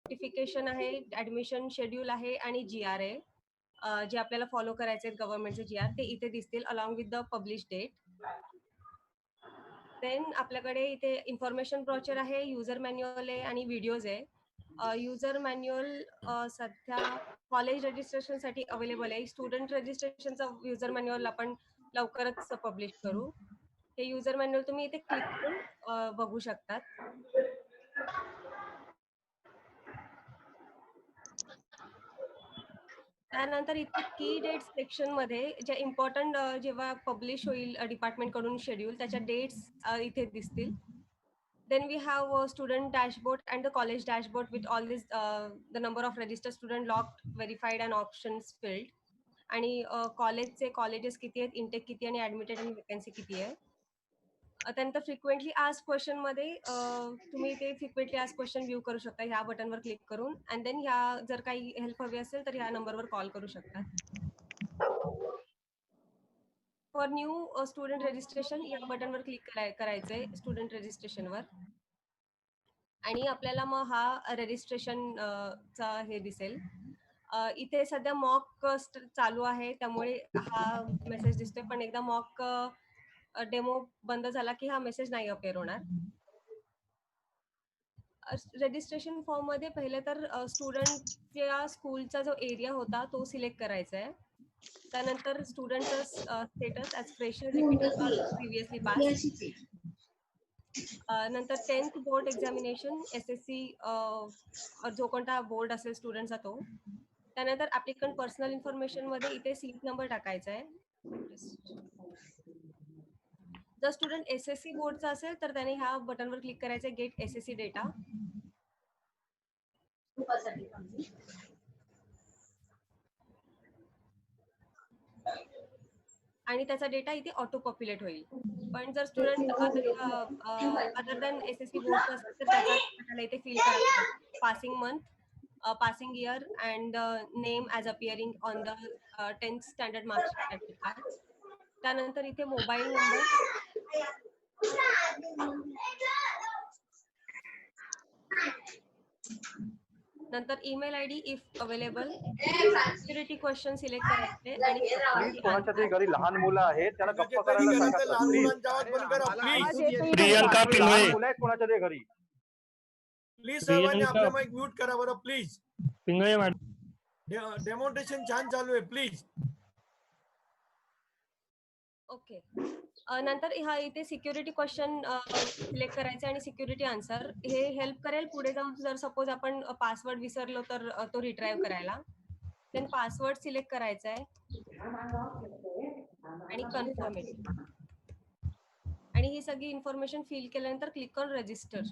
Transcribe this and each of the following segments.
Notification आहे, admission schedule आहे आणि GR आहे. जे आपल्याला फॉलो करायचे आहेत गव्हर्नमेंटचे GR ते इथे दिसतील along with the publish date. Then आपल्याकडे इथे इन्फॉर्मेशन ब्रोचर आहे, युजर मॅन्युअल आहे आणि व्हिडिओज आहे. युजर मॅन्युअल सध्या कॉलेज रजिस्ट्रेशनसाठी अवेलेबल आहे. स्टुडंट रजिस्ट्रेशनचं युजर मॅन्युअल आपण लवकरच पब्लिश करू. हे युजर मॅन्युअल तुम्ही इथे क्लिक करून बघू शकतात. त्यानंतर इथे की डेट सेक्शन मध्ये ज्या इम्पॉर्टंट जेव्हा पब्लिश होईल डिपार्टमेंट कडून शेड्यूल त्याच्या डेट्स इथे दिसतील. Then we have a student dashboard and the college dashboard with all this the number of registered student logged, verified and options filled. आणि कॉलेजचे कॉलेजेस किती आहेत, इंटेक किती आणि ऍडमिटेड आणि वेकन्सी किती आहे. त्यानंतर फ्रिक्वेंटली आस्क क्वेश्चन मध्ये तुम्ही ते फ्रिक्वेंटली आस्क क्वेश्चन व्ह्यू करू शकता ह्या बटनवर क्लिक करून. अँड देन ह्या जर काही हेल्प हवी असेल तर ह्या नंबरवर कॉल करू शकता. फॉर न्यू स्टुडंट रजिस्ट्रेशन या बटनवर क्लिक करायचंय स्टुडंट रजिस्ट्रेशनवर. आणि आपल्याला मग हा रजिस्ट्रेशन चा हे दिसेल. इथे सध्या मॉक चालू आहे त्यामुळे हा मेसेज दिसतोय, पण एकदा मॉक डेमो बंद झाला की हा मेसेज नाही अपेअर होणार. रजिस्ट्रेशन फॉर्म मध्ये पहिले तर स्टुडंटच्या स्कूलचा जो एरिया होता तो सिलेक्ट करायचा आहे. त्यानंतर स्टुडंटचं स्टेटस ॲज फ्रेशर, रिपीटर और प्रिव्हियसली पास. नंतर 10th बोर्ड एक्झामिनेशन SSC जो कोणता बोर्ड असेल स्टुडंटचा तो. त्यानंतर ऍप्लिकंट पर्सनल इन्फॉर्मेशन मध्ये इथे सीट नंबर टाकायचा आहे. जर स्टुडंट SSC बोर्डचा असेल तर त्याने ह्या बटनवर क्लिक करायचं गेट SSC डेटा. आणि त्याचा डेटा इथे ऑटो पॉप्युलेट होईल. पण जर स्टुडंट अदर दॅन SSC बोर्डचा असेल तर त्याचा आपल्याला इथे फिल करायला लागेल. Passing month, passing year and name as appearing on the 10th standard marksheet admit card. त्यानंतर इथे मोबाईल नंबर, नंतर email ID if available, security question select करायचे आणि प्लीज कोणाच्या तरी घरी लहान मुलं आहेत त्यांना गप्प करायला सांगा सर, प्लीज. प्रियंका लहान पिंगळे, मुलं आहेत कोणाच्या तरी घरी. प्लीज सर्वांनी प्रियंका आपले माईक म्यूट करा बरं प्लीज. पिंगळे मॅडम, डेमॉन्स्ट्रेशन छान चालू आहे प्लीज. ओके. नंतर हा इथे सिक्युरिटी क्वेश्चन सिलेक्ट करायचे आणि सिक्युरिटी आन्सर हे हेल्प करेल पुढे जाऊन. जर सपोज आपण पासवर्ड विसरलो तर तो रिट्राईव्ह करायला. देन पासवर्ड सिलेक्ट करायचा आहे आणि कन्फर्म इट. आणि ही सगळी इन्फॉर्मेशन फिल केल्यानंतर क्लिक ऑन रजिस्टर.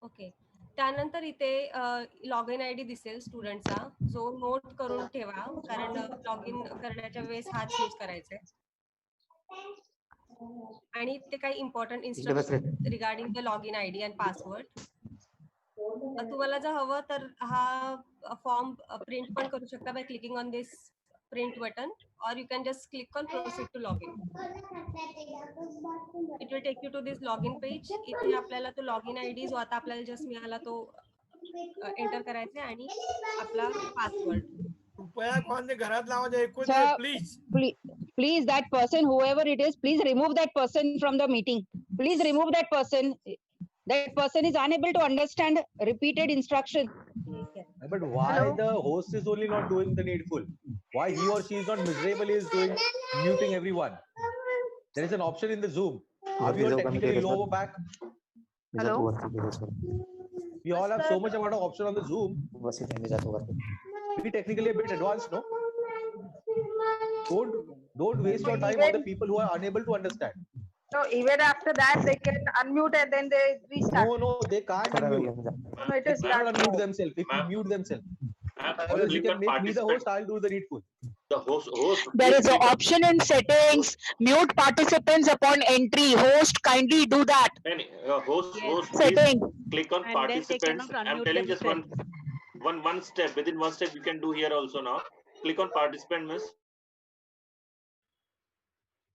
ओके. त्यानंतर इथे लॉग इन ID दिसेल स्टुडंटचा, जो नोट करून ठेवा कारण लॉग इन करण्याच्या वेळेस हाच यूज करायचा आहे. आणि ते काही important instruction regarding the log in ID and password. तुम्हाला जर हवं तर हा फॉर्म प्रिंट पण करू शकता by clicking on this print button, और you can just click on proceed to log in. It will take you to this log in page. इथे आपल्याला तो लॉग इन ID जो आता आपल्याला जस्ट मिळाला तो एंटर करायचा आहे आणि आपला पासवर्ड. कृपया कोणते घरात लावायचे ऐकून please. Please, that person, whoever it is, please remove that person from the meeting. Please remove that person. That person is unable to understand repeated instruction. But why the host is only not doing the needful? Why he or she is not miserable is doing muting everyone? There is an option in the Zoom. Are we all technically low back? Hello? We all have so much amount of option on the Zoom. We technically a bit advanced, no? Don't waste your time on the people who are unable to understand. So even after that, they can unmute and then they restart. No, they can't unmute. No, it They is cannot that. unmute themselves. If you mute themselves, or else you can make me the host. I'll do the needful. The host. There is an option in settings, mute participants upon entry. Host, kindly do that. Host, Setting. please click on And then they participants. cannot I'm unmute telling just one step. Within one step, you can do here also now. Click on participant, miss.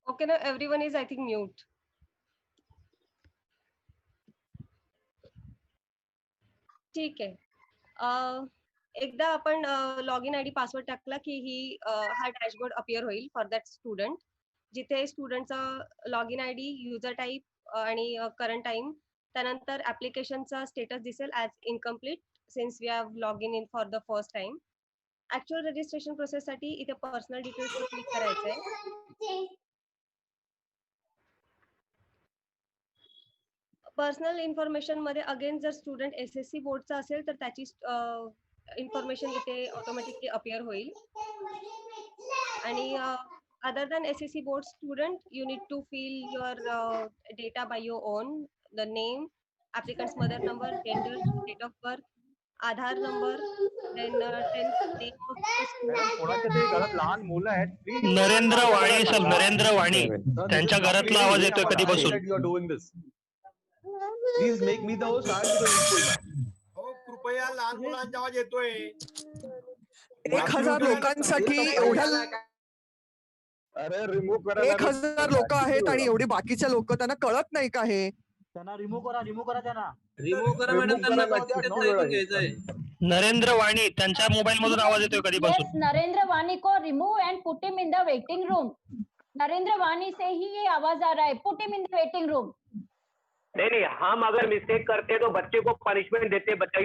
Okay, now everyone is, I think, mute. ठीक आहे. एकदा आपण log in ID password टाकला की हा dashboard अपीअर होईल for that student, जिथे स्टुडंटचा log in ID, user type आणि करंट टाइम, त्यानंतर ऍप्लिकेशनचा स्टेटस दिसेल as incomplete since we have log in for the first time. Actual registration प्रोसेससाठी इथे पर्सनल डिटेल्सवर क्लिक करायचंय. पर्सनल इन्फॉर्मेशन मध्ये अगेन जर स्टुडंट SSC बोर्डचा असेल तर त्याची इन्फॉर्मेशन इथे ऑटोमॅटिकली अपीअर होईल. आणि other than SSC board student, you need to fill your data by your own, the name, applicant's mother number, gender, date of birth, Aadhaar number, then 10th name of the school. Madam कोणाच्या तरी घरात लहान मुलं आहेत, please. Narendra Vani sir, Narendra Vani. त्यांच्या घरातला आवाज येतोय कधीपासून. Please make me the host. I am the school man. हो, कृपया लहान मुलांचा आवाज येतोय. 1000 लोकांसाठी एवढ्या अरे रिमूव्ह करा. 1000 लोक आहेत आणि एवढी बाकीचे लोक, त्यांना कळत नाही का हे? त्यांना रिमूव्ह करा त्यांना. रिमूव्ह करा मॅडम, त्यांना घ्यायचंय. नरेंद्र वाणी, त्यांच्या मोबाईल मधून आवाज येतोय कधीपासून. नरेंद्र वाणी को remove and put him in the waiting room. Narendra Vani से ही ये आवाज आ रहा है, put him in the waiting room. नहीं, हम अगर मिस्टेक करते तो बच्चे को पनिशमेंट देते. बच्चे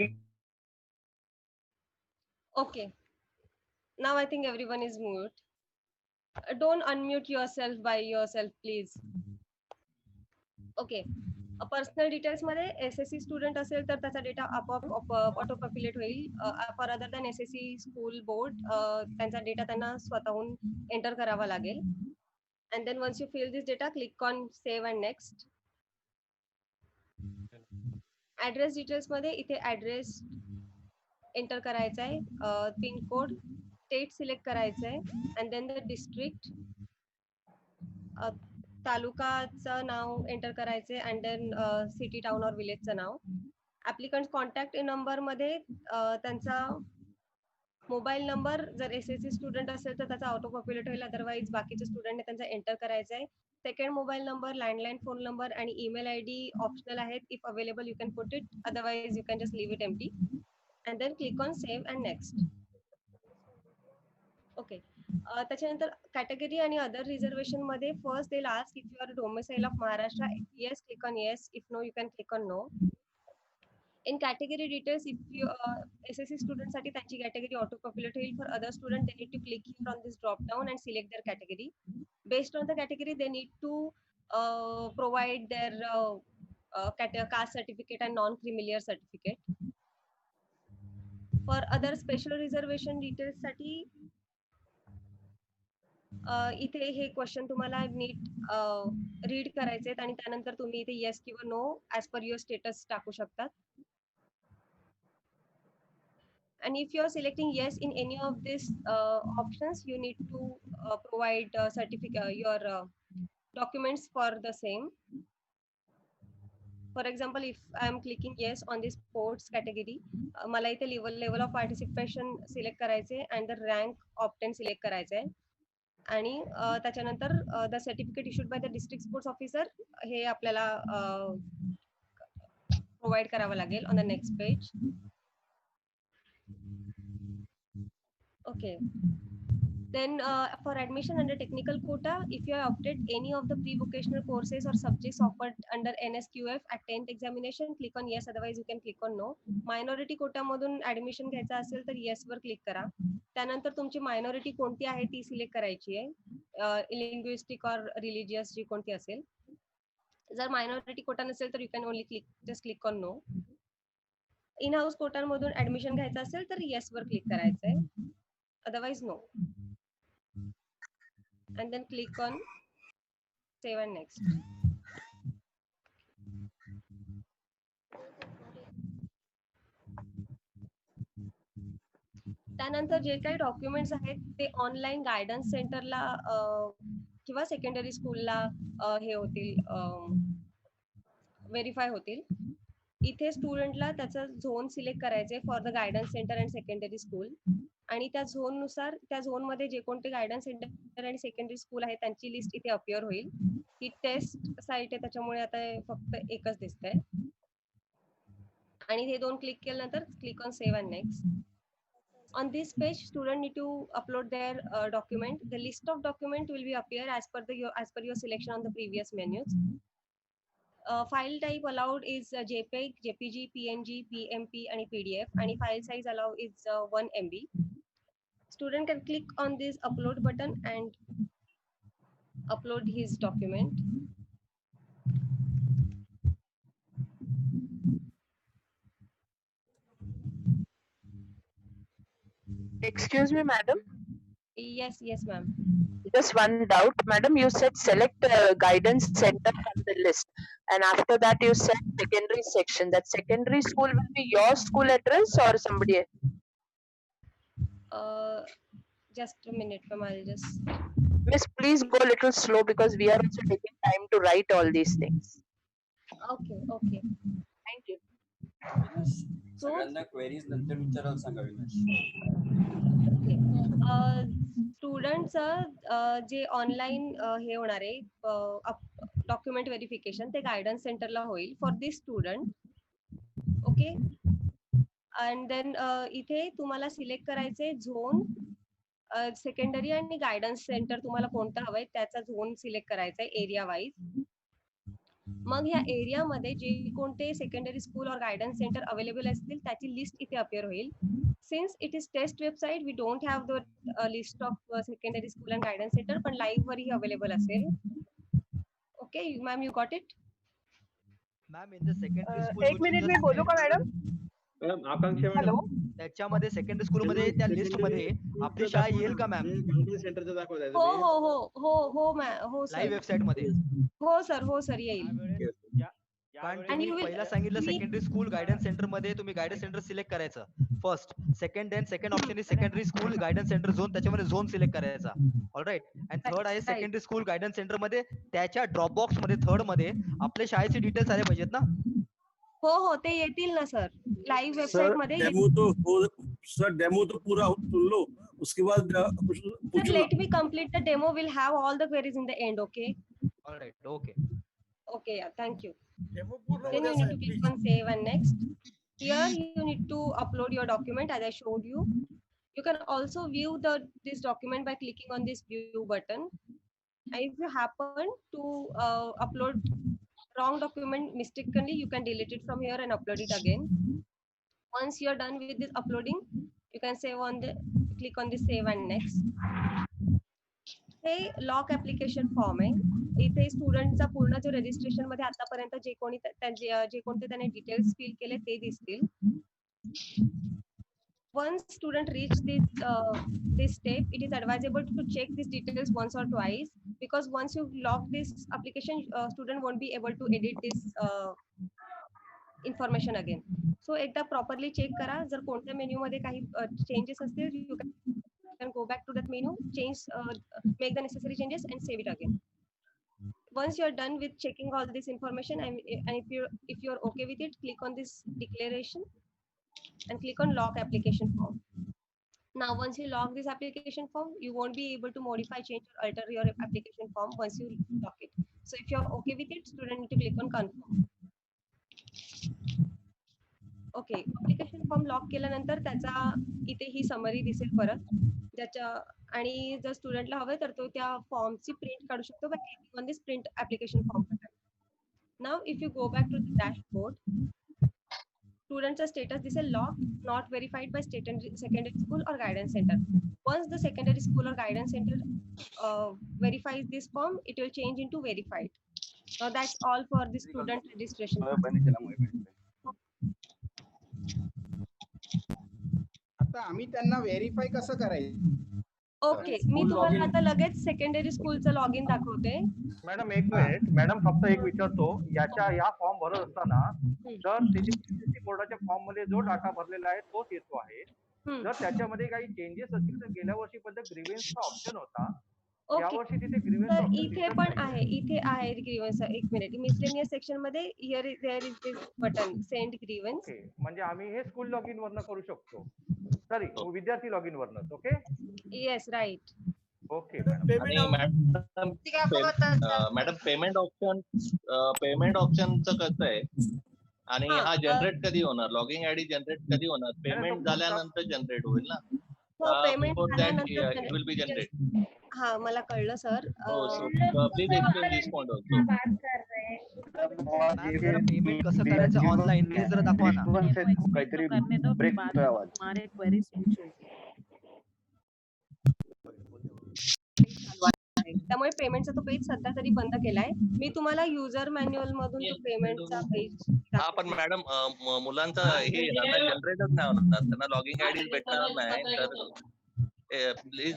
Okay. Now I think everyone is mute. Don't unmute yourself by yourself, please. Okay. Personal details मध्ये SSC स्टुडंट असेल तर त्याचा डेटा आपोआप ऑटो पॉप्युलेट होईल. For other than SSC school board, त्यांचा डेटा त्यांना स्वतःहून एंटर करावा लागेल. And then once you fill this data, click on save and next. Address details मध्ये इथे ऍड्रेस एंटर करायचा आहे, पिनकोड, स्टेट सिलेक्ट करायचं आहे, अँड देन द डिस्ट्रिक्ट, तालुकाचं नाव एंटर करायचे, अँड देन सिटी, टाउन और विलेजचं नाव. ऍप्लिकंट कॉन्टॅक्ट नंबर मध्ये त्यांचा मोबाईल नंबर, जर SSC स्टुडंट असेल तर त्याचा ऑटो पॉप्युलेट होईल, अदरवाईज बाकीचे स्टुडंटने त्यांचा एंटर करायचा आहे. Second mobile number, landline phone number आणि ईमेल ID ऑप्शनल आहेत. If available you can put it, otherwise you can just leave it empty. And then click on save and next. Okay. त्याच्यानंतर category आणि other reservation मध्ये first they last, if you are domicile of Maharashtra, yes click on yes, if no you can click on no. In category details, if you SSC student साठी त्यांची category auto populate होईल. For other student they need to click here on this drop down and select their category. Based on the category they need to provide their caste certificate and non-creamier certificate. For other special reservation details साठी इथे हे question तुम्हाला नीट read करायचे आहेत आणि त्यानंतर तुम्ही इथे येस किंवा no as per your status टाकू शकतात. And if you are selecting yes in any of these options, you need to provide your documents for the same. For example, if I am clicking yes on this sports category, मला इथे level of participation select करायचे and the rank obtain select करायचे आहे. आणि त्याच्यानंतर the certificate issued by the district sports officer हे आपल्याला provide करावं लागेल on the next page. Okay. Then for admission under technical quota, if you have opted any of the pre-vocational courses or subjects offered under NSQF at 10th examination, click on yes, otherwise you can click on no. Minority quota मधून admission घ्यायचा असेल तर yes वर click करा. त्यानंतर तुमची minority कोणती आहे ती सिलेक्ट करायची आहे, लिंग्विस्टिक और रिलिजियस जी कोणती असेल. जर मायनॉरिटी कोटा नसेल तर you can only just click on no. In house कोटांमधून ऍडमिशन घ्यायचं असेल तर येस वर क्लिक करायचं आहे, otherwise no. And then click on save and next. त्यानंतर जे काही डॉक्युमेंट्स आहेत ते ऑनलाईन गायडन्स सेंटरला किंवा सेकंडरी स्कूलला हे होतील, व्हेरीफाय होतील. इथे स्टुडंटला त्याचा झोन सिलेक्ट करायचे for the guidance centre and secondary school, आणि त्या झोन नुसार त्या झोन मध्ये जे कोणते गायडन्स सेंटर आणि सेकंडरी स्कूल आहे त्यांची लिस्ट इथे अपीअर होईल. ही टेस्ट साइट आहे त्याच्यामुळे आता फक्त एकच दिसतंय. आणि हे दोन क्लिक केल्यानंतर click on save and next. On this page, student need to upload their document. The list of document will be appear as per your selection on the previous menus. File type allowed is JPEG, JPG, PNG, PMP, and PDF. And file size allowed is 1 MB. Student can click on this upload button and upload his document. Excuse me, madam. Yes, ma'am. Just one doubt, madam. You said select guidance center from the list, and after that you said secondary section. That secondary school will be your school address or somebody else? Just a minute, ma'am. I'll just. Miss, please go a little slow because we are also taking time to write all these things. Okay. Thank you. So, queries नंतर विचारायला सांगा विनाश. Students जे online हे होणार आहे document verification ते guidance सेंटरला होईल for this student. Okay. And then इथे तुम्हाला सिलेक्ट करायचे झोन, सेकंडरी आणि गायडन्स सेंटर तुम्हाला कोणतं हवंय त्याचा झोन सिलेक्ट करायचा आहे एरिया वाईज. मग ह्या एरियामध्ये जे कोणते सेकंडरी स्कूल और गायडन्स सेंटर अवेलेबल असतील त्याची लिस्ट इथे अपियर होईल. Since it is test website we don't have the list of secondary school and guidance centre, पण लाईव्ह वरही अवेलेबल असेल. Okay ma'am, you got it? Ma'am in the secondary school एक minute मी बोलू का मॅडम? आकांक्षा हॅलो. त्याच्यामध्ये सेकंडरी स्कूल मध्ये त्या लिस्ट मध्ये आपली शाळा येईल का मॅम? सेंटरचं दाखवताय हो मॅम, हो लाईव्ह वेबसाईट मध्ये. हो सर येईल. कारण तुम्ही पहिला सांगितलं सेकंडरी स्कूल गायडन्स सेंटर मध्ये तुम्ही गायडन्स सेंटर सिलेक्ट करायचं first. Second option is secondary school guidance centre zone, त्याच्यामध्ये झोन सिलेक्ट करायचा. ऑलराईट. अँड थर्ड आहे सेकंडरी स्कूल गायडन्स सेंटर मध्ये त्याच्या ड्रॉप बॉक्स मध्ये थर्ड मध्ये आपल्या शाळेचे डिटेल्स आले पाहिजेत ना? हो ते येतील ना सर लाईव्ह वेबसाईट मध्ये. डेमो तो पूरा सुन लो, उसके बाद sir let me complete the demo. Will have all the queries in the end. Okay. All right. Okay, yeah, thank you. Demo पूर्ण Then you need to click on save and next. Here you need to upload your document as I showed you. You can also view this document by clicking on this view button. And if you happen to upload wrong document mistakenly, you can delete it from here and upload it again. Once you're done with this uploading, you can click on the save and next. हे lock application form आहे. इथे स्टुडंटचा पूर्ण जो registration मध्ये आतापर्यंत जे कोणते त्याने डिटेल्स फिल केले ते दिसतील. Once student reach this step, it is advisable to check these details once or twice, because once you lock this application, student won't be able to edit this information again. So एकदा properly check करा. जर कोणत्या menu मध्ये काही changes असतील, you can go back to that menu, make the necessary changes and save it again. Once you're done with checking all this information and if you're okay with it, click on this declaration and click on lock application form. Now once you lock this application form, you won't be able to modify, change or alter your application form once you lock it. So if you're okay with it, student need to click on confirm. Okay. Application form lock केल्यानंतर त्याचा इथे ही summary दिसेल परत ज्याच्या, आणि जर स्टुडंटला हवंय तर तो त्या फॉर्मची प्रिंट काढू शकतो by clicking on this print application form button. नाव if you go back to the dashboard, स्टुडंटचा स्टेटस दिसेल lock, not verified by secondary school और guidance centre. Once the secondary school or guidance center verifies this form, it will change into verified. Now that's all for the student registration. आता आम्ही त्यांना verify कसं करायचं? Okay, मी तुम्हाला आता लगेच secondary स्कूलचं लॉग इन दाखवते. मॅडम एक मिनिट, मॅडम फक्त एक विचारतो, या फॉर्म भरत असताना जर सीबीएसई बोर्डाच्या फॉर्म मध्ये जो डाटा भरलेला आहे तोच येतो आहे, जर त्याच्यामध्ये काही चेंजेस असतील तर गेल्या वर्षी पण ग्रीव्हन्सचा ऑप्शन होता, यावर्षी तिथे ग्रीव्हन्स इथे पण आहे, इथे आहे ग्रीव्हन्स. एक मिनिट, मिसलेनियस सेक्शन मध्ये here there is this button send grievance. Okay, म्हणजे आम्ही हे स्कूल लॉग इन वरनं करू शकतो, सॉरी विद्यार्थी लॉग इन वरनं. Okay, yes right. Okay madam payment ऑप्शनचं कसं आहे? आणि हा, हा जनरेट कधी होणार? लॉगिंग आयडी जनरेट कधी होणार? पेमेंट झाल्यानंतर जनरेट होईल ना? पेमेंट बिफोर दॅट झाल्यानंतर इट विल बी जनरेट. हा मला कळलं सर. हो, so please explain this point also. Ma'am जरा पेमेंट कसं करायचं ऑनलाईन ते जरा दाखवा ना. काहीतरी ब्रेक होतोय आवाज. त्यामुळे पेमेंटचा तो पेज सध्या तरी बंद केलाय. मी तुम्हाला युजर मॅन्युअल मधून तो पेमेंटचा पेज हा पण मॅडम मुलांचं हे जनरेटच नाही होणार. त्यांना लॉगिंग आयडी भेटणार नाही तर प्लीज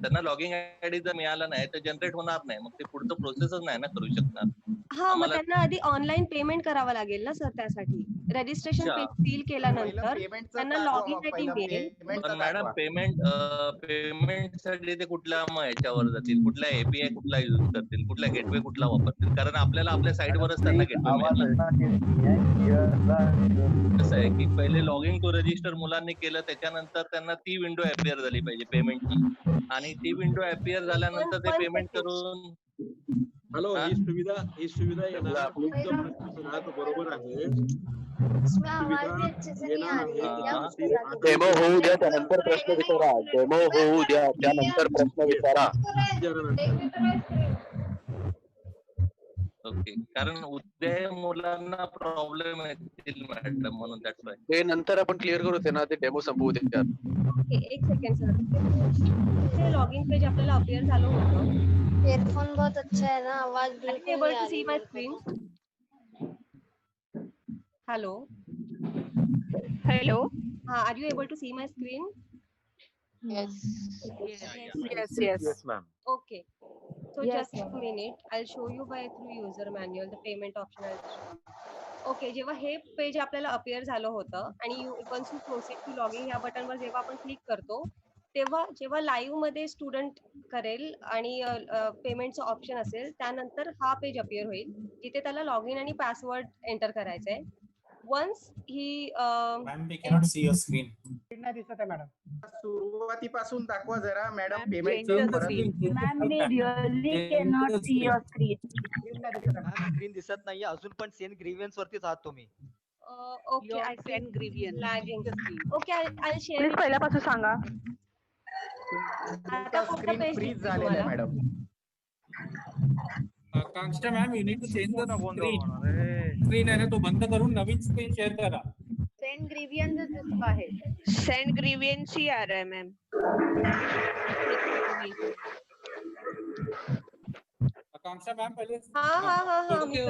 त्यांना लॉगिंग आयडी जर मिळाला नाही तर जनरेट होणार नाही. मग ते पुढचं प्रोसेसच नाही ना करू शकणार. हा मग आम्हाला त्यांना आधी ऑनलाईन पेमेंट करावं लागेल ना सर त्यासाठी. रजिस्ट्रेशन अच्छा. पेज सील केल्यानंतर पेमेंटचं त्यांना दाखवा, लॉगिन आयडी पहिलं मिळेल. पेमेंटचं पण मॅडम दाखवा. पेमेंट साठी ते कुठल्या मग ह्याच्यावर जातील? कुठल्या एपीआय कुठला युज करतील? कुठला गेटवे कुठला वापरतील? कारण आपल्याला आपल्या साईटवरच त्यांना गेटवे मिळणार. कसं आहे की पहिले लॉगिंग टू रजिस्टर मुलांनी केलं त्याच्यानंतर त्यांना ती विंडो अपियर झाली पाहिजे पेमेंटची आणि ती विंडो अपियर झाल्यानंतर ते पेमेंट करून हॅलो ही सुविधा येणार तुमचा प्रश्न सगळा तो बरोबर आहे. डेमो होऊ द्या त्यानंतर प्रश्न विचारा. डेमो होऊ द्या त्यानंतर प्रश्न विचारा. ओके कारण उद्या मुलांना प्रॉब्लेम येतील मॅडम म्हणून दॅट्स व्हाय. ते नंतर आपण क्लिअर करू ते ना ते डेमो संपवू द्या. एक सेकंड सर. ते लॉगिन पेज आपल्याला अपियर झालं होतं. ईयरफोन बहुत अच्छा है ना, आवाज Are you बिल्कुल able नहीं to आ see रही my मेरे को screen? तो। Hello. Hello. Are you able to see my screen? Yes. Yes, ma'am. Okay. So Yes, just a minute. I'll show you by through user manual the payment option. Okay जेव्हा हे page आपल्याला appear झालं होतं आणि once you proceed to logging ह्या बटनवर जेव्हा आपण क्लिक करतो तेव्हा जेव्हा लाईव्ह मध्ये स्टुडंट करेल आणि पेमेंटचं ऑप्शन असेल त्यानंतर हा पेज अपियर होईल जिथे त्याला लॉग इन आणि पासवर्ड एंटर करायचा आहे. Once he ma'am we cannot see your screen. नाही दिसत आहे मॅडम. सुरुवातीपासून दाखवा जरा मॅडम Change पेमेंटचं the परत. screen. Ma'am, we really cannot see your screen. Screen दिसत नाहीये अजून पण सेंड ग्रीव्हन्स वरतीच आहात तुम्ही. Okay I send grievance lagging. Okay I share. Please पहिल्यापासून सांगा. आता कोणता स्क्रीन पेज फ्रीज दिसतोय झालेलं आहे तुम्हाला? Madam. Kanksha ma'am you need to change the screen आहे ना तो बंद करून नवीन स्क्रीन शेअर करा. सेंड ग्रीवियन दिसत आहे. सेंड ग्रीवियन्स ही आ रहा है मैम. कांक्षा मॅम पहिले हा okay.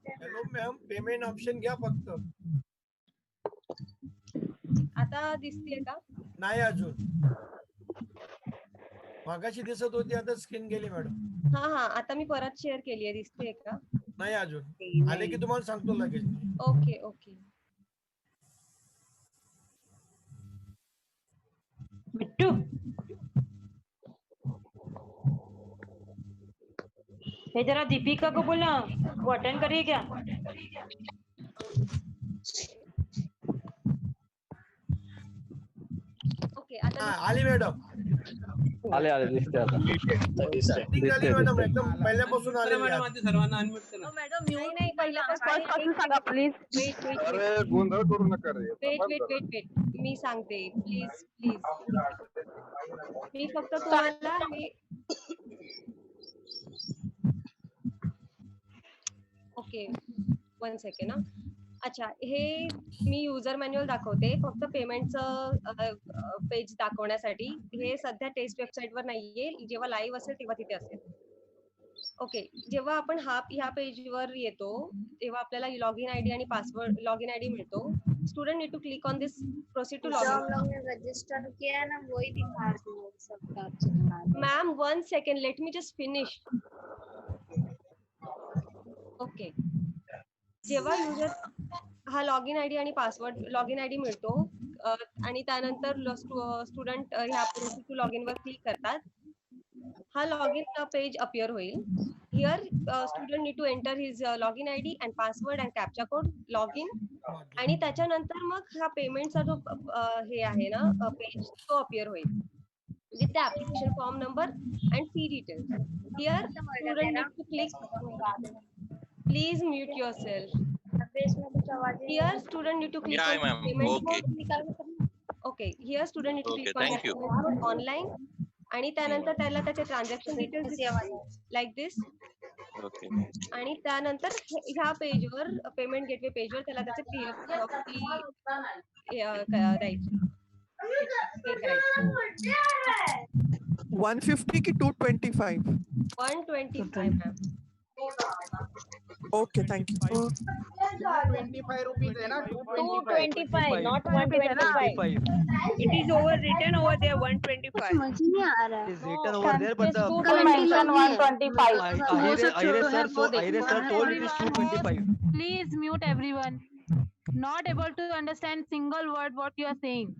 Hello ma'am payment option घ्या फक्त. आता दिसतीये का? नाही अजून मागाशी दिसत होती आता स्क्रीन गेली मॅडम. हा आता मी परत शेअर केली आहे. दिसतेय का? नाही अजून आले की तुम्हाला सांगतो लगेच. Okay okay. बिट्टू ये जरा दीपिका को बोलना वो अटेंड करिए क्या? ओके आता आली मॅडम. आले दिसते आता. मॅडम एकदम पहिल्यापासून आले. सर्वांना अनम्यूट करा. मॅडम नाही फर्स्टपासून सांगा प्लीज. अरे गोंधळ करू नका रे. वेट मी सांगते प्लीज मी फक्त तुम्हाला हे ओके 1 सेकंड. अच्छा हे मी युजर मॅन्युअल दाखवते फक्त पेमेंटचं पेज दाखवण्यासाठी. हे सध्या टेस्ट वेबसाईटवर नाहीये. जेव्हा लाईव्ह असेल तेव्हा तिथे असेल. ओके जेव्हा आपण ह्या पेजवर येतो तेव्हा आपल्याला लॉग इन आयडी आणि पासवर्ड लॉग इन आयडी मिळतो. Student need to click on this proceed to log जो इन. हम लोग ने रजिस्टर किया है ना वही दिखा रही है सबका. Ma'am 1 second let me just finish. Okay जेव्हा युजर हा लॉग इन आयडी आणि पासवर्ड लॉग इन आयडी मिळतो आणि त्यानंतर स्टुडंट ह्या प्रोसीड टू लॉग इन वर क्लिक करतात. हा लॉग इन पेज अपियर होईल. Here student need to enter his log in ID and password and captcha code log in आणि त्याच्यानंतर मग हा पेमेंटचा जो हे आहे ना पेज तो अपियर होईल. with the application form number and fee details. Here, student need to click. Please mute yourself. Here, student need to click Yeah, on ma'am. payment Okay. mode. Okay, here student need to Okay, click on thank you. payment mode online. आणि त्यानंतर त्याला त्याचे transaction details like दिस. Okay. आणि त्यानंतर ह्या पेजवर payment gateway पेजवर त्याला त्याचे फी द्यायची. 150 की 225? 125 ma'am. Okay, thank you. 25 rupees है ना 225, not 125. It is over written over there 125. It is written over there, but the mention 125. Ahire sir told it is 225. Please mute everyone. Not able to understand single word what you are saying.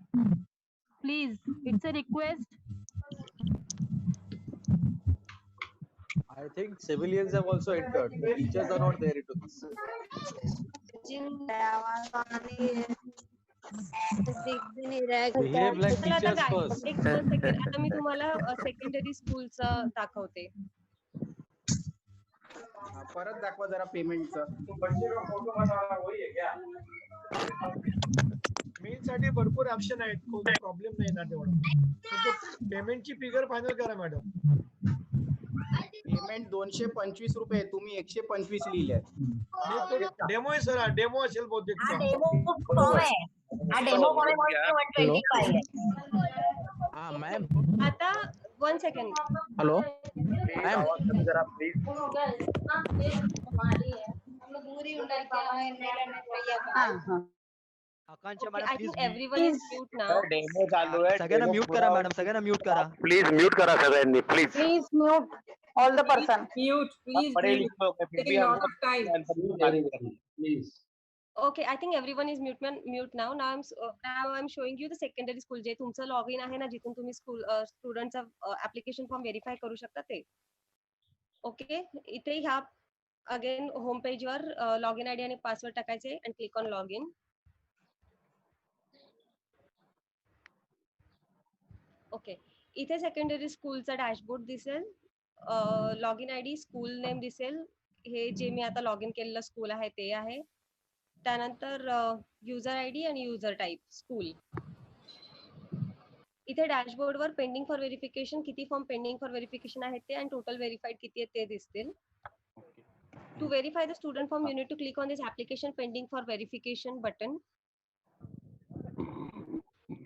Please, it's a request. I think civilians have also entered. The teachers are not there into this. Behave like teachers first. आता मी तुम्हाला secondary स्कूलचं दाखवते. परत दाखवा जरा पेमेंटचं. Mail साठी भरपूर ऑप्शन आहेत, खूप प्रॉब्लेम नाही ना तेवढं. पेमेंटची फिगर फायनल करा मॅडम. पेमेंट 225 रुपये, तुम्ही 125 लिहिले. डेमो आहे सर, डेमो असेल बहुतेक. हा मॅम. आता 1 सेकंड. हॅलो मॅम जरा please. Akanksha Okay, I madam think please everyone is mute now. Demo चालू आहे. सगळ्यांना म्यूट करा मॅडम, सगळ्यांना म्यूट करा. प्लीज म्यूट करा सगळ्यांनी please. Please mute all the person. Mute, please mute. Taking lot of time. Please. Okay, I think everyone is mute now. Now I'm showing you the secondary school जे तुमचं login आहे ना, जिथून तुम्ही school स्टुडंटचा application form verify करू शकता ते. Okay, इथे ह्या अगेन होम पेजवर लॉगिन आयडी आणि पासवर्ड टाकायचे आणि क्लिक ऑन लॉगिन. ओके, इथे सेकंडरी स्कूलचा डॅशबोर्ड दिसेल, लॉगिन आयडी, स्कूल नेम दिसेल. हे जे मी आता लॉगिन केलेलं स्कूल आहे ते आहे. त्यानंतर युजर आयडी आणि युजर टाईप स्कूल. इथे डॅशबोर्डवर पेंडिंग फॉर व्हेरिफिकेशन किती फॉर्म पेंडिंग फॉर व्हेरिफिकेशन आहेत ते आणि टोटल व्हेरीफाईड किती आहेत ते दिसतील. To verify the student form you need to click on this application pending for verification button.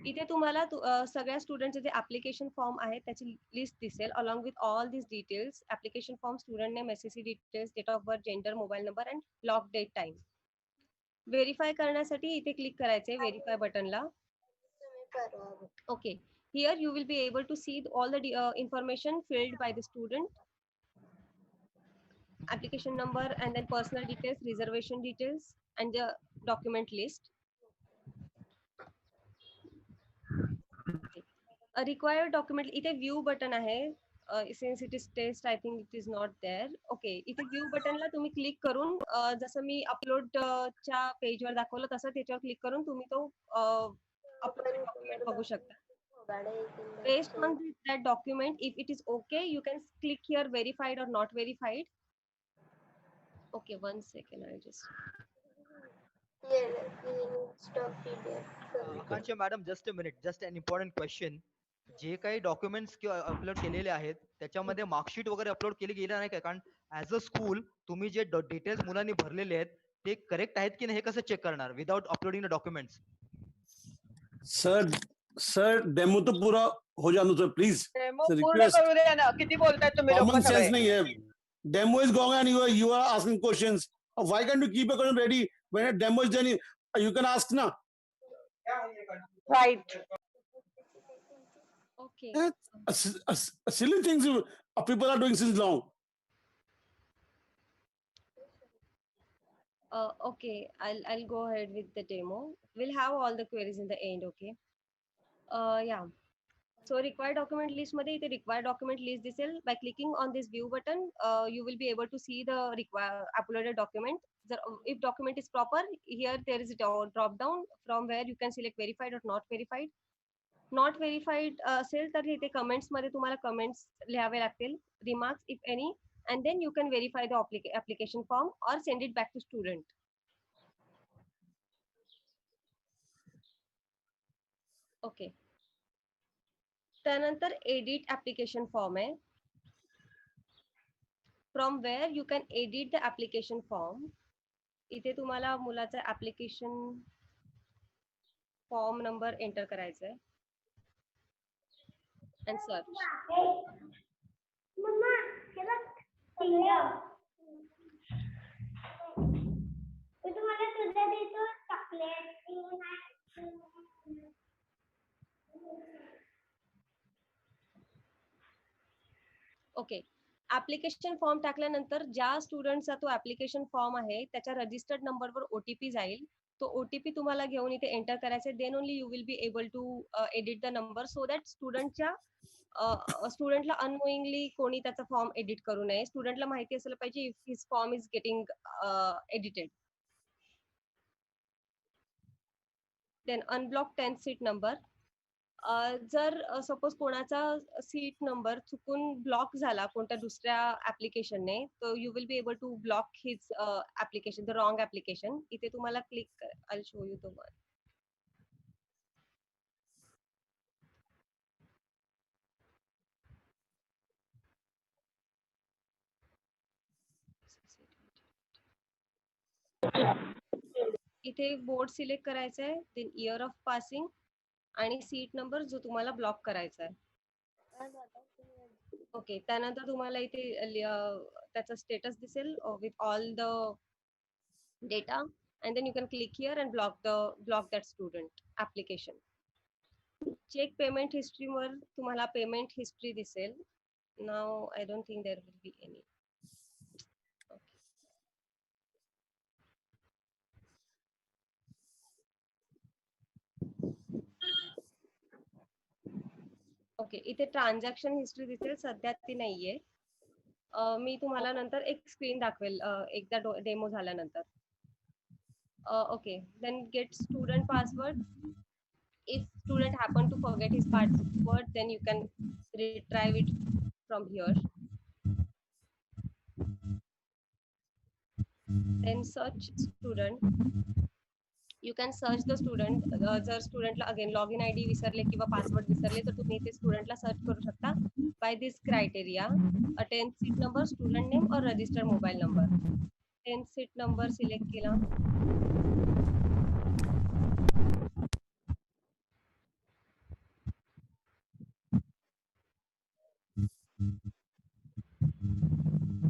इथे तुम्हाला सगळ्या स्टुडंटचे जे ऍप्लिकेशन फॉर्म आहेत त्याची लिस्ट दिसेल along with all this details. Application form, student name, SSC details, date of birth, gender, mobile number and lock date time. Verify करण्यासाठी इथे click करायचे व्हेरीफाय बटनला. Okay, here you will be able to see all the information filled by the student, application number and then personal details, reservation details and the document list. A required document, इथे view button आहे. Since it is test, I think it is not there. Okay, इथे view button ला तुम्ही click करून जसं मी upload च्या पेजवर दाखवलं तसं त्याच्यावर क्लिक करून तुम्ही तो अपलोड डॉक्युमेंट बघू शकता. Based on that document, if it is okay, you can click here verified or not verified. Okay, 1 second, I'll just. Akanksha madam just a minute, just an important question. जे काही documents upload केलेले आहेत त्याच्यामध्ये marksheet वगैरे upload केली गेली नाही का? कारण ऍज अ स्कूल तुम्ही जे डिटेल्स मुलांनी भरलेले आहेत ते करेक्ट आहेत की नाही हे कसं चेक करणार without uploading the documents? Sir demo तो पूरा हो जाना चाहिए प्लीज. डेमो पूर्ण करू द्या ना. किती बोलताय तुम्ही लोक सगळे? नहीं है. Demo is going and you are asking questions. Why can't you keep a question ready when a demo is done? You can ask now. Right. Okay. Silly things people are doing since long. Okay, I'll go ahead with the demo. We'll have all the queries in the end. Okay. Yeah. So required document list मध्ये इथे required document list दिसेल. By clicking on this view button, you will be able to see the uploaded document. If document is proper, here there is a drop down from where you can select verified or not verified. Not verified असेल तर इथे comments मध्ये तुम्हाला comments लिहावे लागतील, remarks if any, and then you can verify the application form और send it back to student. Okay. त्यानंतर edit application form आहे. From where you can edit the application form. इथे तुम्हाला मुलाचा ऍप्लिकेशन फॉर्म नंबर एंटर करायचा आहे and search. Okay. Application form टाकल्यानंतर ज्या स्टुडंटचा तो ऍप्लिकेशन फॉर्म आहे त्याच्या रजिस्टर्ड नंबरवर ओटीपी जाईल. तो ओटीपी तुम्हाला घेऊन इथे एंटर करायचा आहे. Then only you will be able to edit the number so that स्टुडंटला अननोईंगली कोणी त्याचा फॉर्म एडिट करू नये. स्टुडंटला माहिती असलं पाहिजे if his form is getting edited. Then unblock 10th seat number. जर सपोज कोणाचा सीट नंबर चुकून ब्लॉक झाला कोणत्या दुसऱ्या ऍप्लिकेशनने, तर you will be able to block his application, the wrong application. इथे तुम्हाला click, I show you the one. इथे बोर्ड सिलेक्ट करायचं आहे, देन इयर ऑफ पासिंग आणि सीट नंबर जो तुम्हाला ब्लॉक करायचा आहे. ओके. त्यानंतर तुम्हाला इथे त्याचा स्टेटस दिसेल with all the data, and then you can click here and block that student application. Check payment history वर तुम्हाला पेमेंट हिस्ट्री दिसेल. Now I don't think there will be any. Okay. इथे transaction history दिसेल, सध्या ती नाहीये. मी तुम्हाला नंतर एक स्क्रीन दाखवेल एकदा डेमो झाल्यानंतर. Okay. Then get student password. If student happen to forget his password, then you can retrieve it from here. Then search student. You can search the student. जर स्टुडंटला अगेन लॉग इन आयडी विसरले किंवा password विसरले तर तुम्ही इथे स्टुडंटला search करू शकता by this criteria. 10th seat number, student name और registered mobile number. 10th seat number select केला.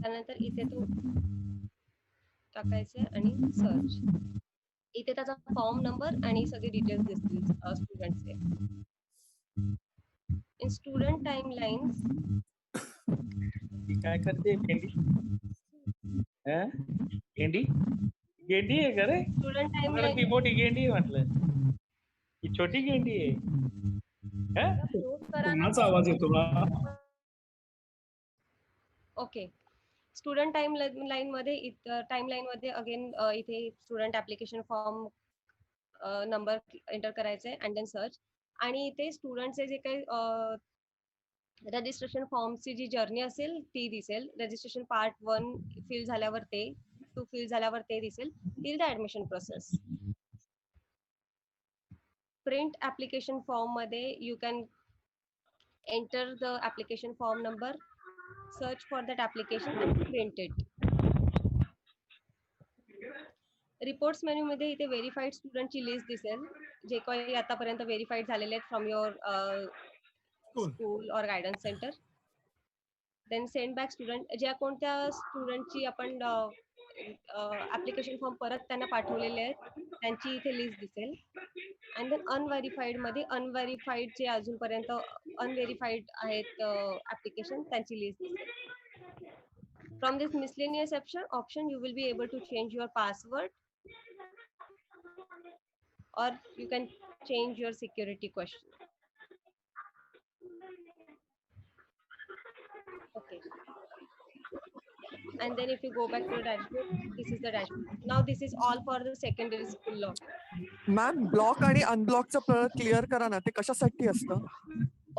त्यानंतर इथे तो टाकायचे आणि सर्च. इथे त्याचा फॉर्म नंबर आणि सगळे डिटेल्स दिसतील स्टुडंटचे. इन स्टुडंट टाइमलाइन्स काय करते गेंडी? गेंडी गेंडी आहे का रे? स्टुडंट टाइमलाइन ती मोठी गेंडी आहे म्हटलं, ही छोटी गेंडी आहे. कोणाचा आवाज येतो बा? ओके. स्टुडंट टाइमलाइन मध्ये अगेन इथे student application form number enter करायचा आहे अँड देन सर्च. आणि इथे स्टुडंटचे जे काही रजिस्ट्रेशन फॉर्मची जी जर्नी असेल ती दिसेल. रजिस्ट्रेशन पार्ट 1 फिल झाल्यावर ते, 2 फिल झाल्यावर ते दिसेल till the admission process. Print application form मध्ये you can enter the application form number, search for that application and print it. Reports menu मध्ये इथे व्हेरीफाईड स्टुडंटची लिस्ट दिसेल जे काही आतापर्यंत व्हेरीफाईड झालेले आहेत फ्रॉम युअर स्कूल और guidance centre. Then send back student. ज्या कोणत्या स्टुडंटची आपण ऍप्लिकेशन फॉर्म परत त्यांना पाठवलेले आहेत त्यांची इथे लिस्ट दिसेल. अँड देन अनव्हेरीफाईड मध्ये अनव्हेरीफाईड जे अजूनपर्यंत अनव्हेरीफाईड आहेत ऍप्लिकेशन त्यांची लिस्ट दिसेल. From this miscellaneous option, you will be able to change your password or you can change your security question. Okay. and then if you go back to the dashboard, this is the dashboard. Now this is all for the secondary school log. Ma'am block आणि अनब्लॉकचं clear करा ना, ते कशासाठी असतं?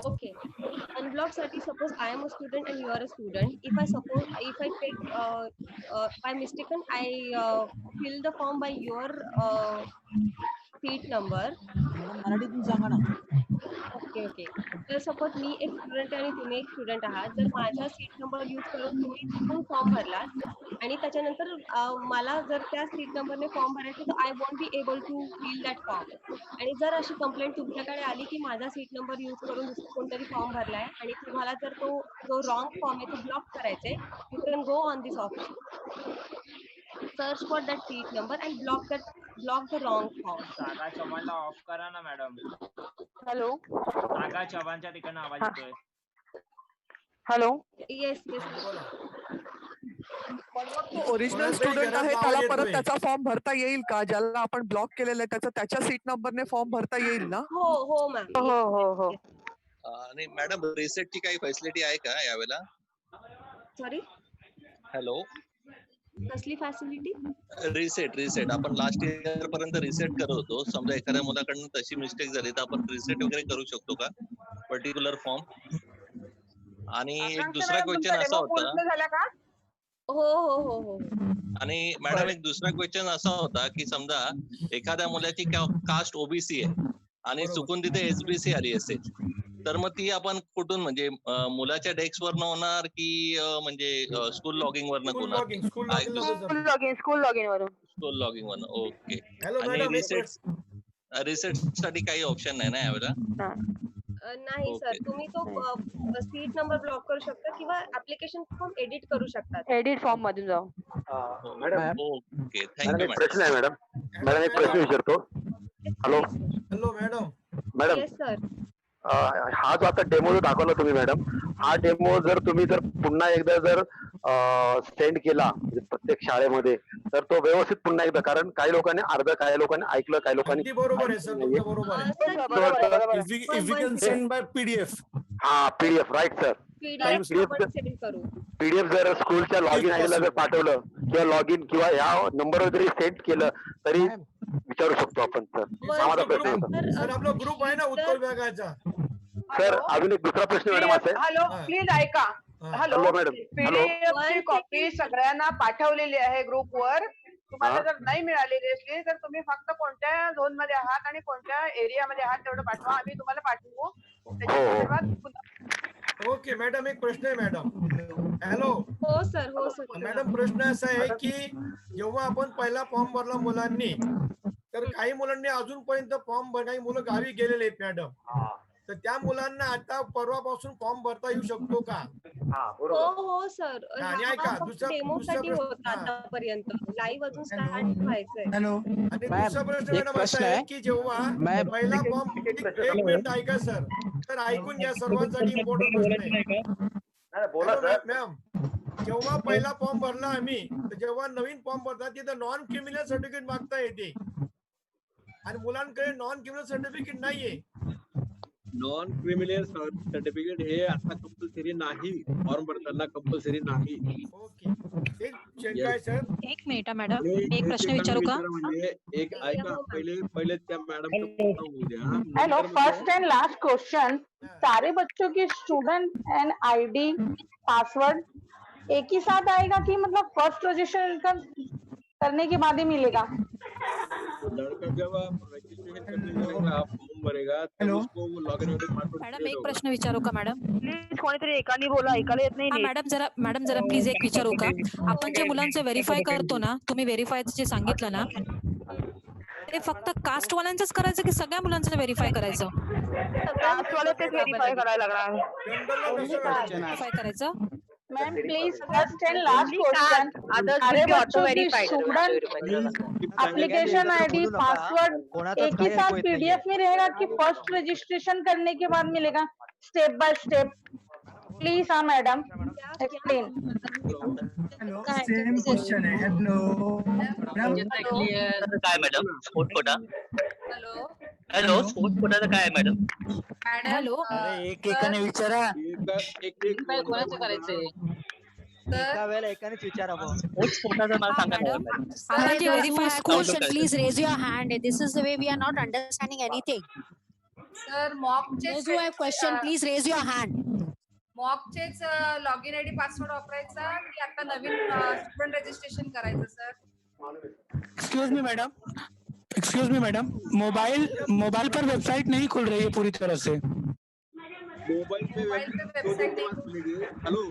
Okay. Unblock साठी suppose I am a student and you are a student. If I take by mistaken I fill the form by your seat number. Okay. तर suppose मी एक student आणि तुम्ही एक स्टुडंट आहात. जर माझा सीट नंबर यूज करून तुम्ही फॉर्म भरला आणि त्याच्यानंतर मला जर त्या सीट नंबरने फॉर्म भरायचा तर I want be able to fill that form. आणि जर अशी कंप्लेंट तुमच्याकडे आली की माझा सीट नंबर यूज करून दुसरा कोणतरी फॉर्म भरलाय आणि तुम्हाला जर तो जो रॉंग फॉर्म आहे तो ब्लॉक करायचा आहे, you can go on this option, search for that seat number and block the wrong form. सागा चव्हाणला ऑफ करा ना मॅडम. हॅलो, सागा चव्हाणच्या तिकडनं आवाज येतोय. हॅलो, येस ओरिजिनल स्टुडंट आहे त्याला परत त्याचा फॉर्म भरता येईल का? ज्याला आपण ब्लॉक केलेलं आहे त्याच्या सीट नंबरने फॉर्म भरता येईल ना? हो मॅम. हो. आणि मॅडम रिसेटची काही फॅसिलिटी आहे का यावेळेला? सॉरी, हॅलो, कसली फॅसिलिटी? रिसेट आपण लास्ट इयर पर्यंत रिसेट करत होतो. समजा एखाद्या मुलाकडून तशी मिस्टेक झाली तर आपण रिसेट वगैरे करू शकतो का पर्टिक्युलर फॉर्म? आणि एक दुसरा क्वेश्चन असा होता. हो. आणि मॅडम एक दुसरा क्वेश्चन असा होता की समजा एखाद्या मुलाची कास्ट ओबीसी आहे आणि चुकून तिथे एसबीसी आली असेल तर मग ती आपण कुठून म्हणजे मुलाच्या डेस्क वर होणार की म्हणजे स्कूल लॉगिंग वर स्कूल लॉगिंग वर. ओके. आणि रिसेट साठी काही ऑप्शन नाही ना यावेळेला? नाही सर, तुम्ही तो सीट नंबर ब्लॉक करू शकता किंवा ऍप्लिकेशन फॉर्म एडिट करू शकता. एडिट फॉर्म मधून जाऊ. मॅडम ओके, थँक्यू प्रश्न आहे मॅडम. एक प्रश्न विचारतो. Hello madam. Yes sir. हा जो आता डेमो जो दाखवला तुम्ही मॅडम, हा डेमो जर तुम्ही पुन्हा एकदा जर सेंड केला म्हणजे प्रत्येक शाळेमध्ये तर तो व्यवस्थित पुन्हा एकदा, कारण काही लोकांनी काही लोकांनी ऐकलं, काही लोकांनी बरोबर आहे सर, बरोबर आहे. If we can send by PDF. हा पीडीएफ राईट सर. पीडीएफ जर स्कूलच्या लॉगिन आयडीला जर पाठवलं किंवा लॉगिन किंवा ह्या नंबरवर जरी सेंड केलं तरी विचारू शकतो आपण सर. हा माझा प्रश्न होता. सर आपला ग्रुप आहे ना उत्तर विभागाचा. सर अजून एक दुसरा प्रश्न मॅडम असा आहे. हॅलो, प्लीज ऐका. Hello madam. पीडीएफची कॉपी सगळ्यांना पाठवलेली आहे ग्रुपवर. तुम्हाला जर नाही मिळालेली असली तर तुम्ही फक्त कोणत्या झोन मध्ये आहात आणि कोणत्या एरियामध्ये आहात तेवढं पाठवा, आम्ही तुम्हाला पाठवू. ओके मॅडम, एक प्रश्न आहे मॅडम. हॅलो. हो सर. मॅडम प्रश्न असा आहे की जेव्हा आपण पहिला फॉर्म भरला मुलांनी तर काही मुलांनी अजूनपर्यंत काही मुलं गावी गेलेले आहेत मॅडम. तर त्या मुलांना आता परवापासून फॉर्म भरता येऊ शकतो का? हो सर. आणि ऐका डेमो साठी होता आतापर्यंत, लाईव्ह अजून स्टार्ट व्हायचंय. आणि दुसरा प्रश्न मॅडम असा आहे की जेव्हा पहिला फॉर्म, एक मिनिट ऐका सर, तर ऐकून घ्या, सर्वांसाठी इम्पॉर्टंट प्रश्न आहे. मॅम, जेव्हा पहिला फॉर्म भरला आम्ही तर जेव्हा नवीन फॉर्म भरतात तिथं नॉन क्रिमिनल सर्टिफिकेट मागता येते आणि मुलांकडे नॉन क्रिमिनल सर्टिफिकेट नाहीये. नॉन क्रिमिनल सर्टिफिकेट हे आता कंपल्सरी नाही, फॉर्म भरताना कंपल्सरी नाही. एक मिनिट मॅडम, एक प्रश्न विचारू का? म्हणजे एक ऐका, पहिले त्या madam. Hello, first end last question. सारे बच्चों की स्टूडेंट एंड आईडी पासवर्ड एक ही साथ आएगा कि मतलब फर्स्ट रजिस्ट्रेशन करने के बाद ही मिलेगा? लड़का जब रजिस्ट्रेशन करने जाएगा, फॉर्म भरेगा तो उसको लॉगिन आईडी पासवर्ड. मॅडम एक प्रश्न विचारू का मॅडम? प्लीज कोणीतरी एकाने बोला, ऐकायला येत नाही. मॅडम जरा प्लीज एक विचारू का? आपण जे मुलांचे व्हेरीफाय करतो ना, तुम्ही व्हेरीफायचं जे सांगितलं ना, ते फक्त कास्ट वाल्यांचंच करायचं की सगळ्या मुलांचं व्हेरीफाय करायचं? कास्टवाले तेच व्हेरीफाय करायला लागणार. व्हेरीफाय करायचं. Ma'am please first end last question. सारे बच्चों की स्टूडेंट एप्लीकेशन आईडी पासवर्ड एक ही साथ पीडीएफ में रहेगा कि फर्स्ट रजिस्ट्रेशन करने के बाद मिलेगा स्टेप बाय स्टेप? प्लीज हाँ मैडम एक्सप्लेन. सेम क्वेश्चन है. काय madam sport quota? Hello, sport कोटाचं काय मॅडम? हॅलो, एकाने विचारा. कोणाचं करायचंय? एका वेळेला एकानेच विचारावं. मॅडम आम्हाला verify question please raise your hand this is the way we are not understanding anything sir मॉकचे those who have question please raise your hand मॉकचेच लॉग इन आयडी पासवर्ड वापरायचा की आता नवीन स्टुडंट रजिस्ट्रेशन करायचं sir? Excuse me madam mobile पर website नहीं खुल रही है पूरी तरह से। मोबाइल पे वेबसाइट नहीं खुलेगी। हेलो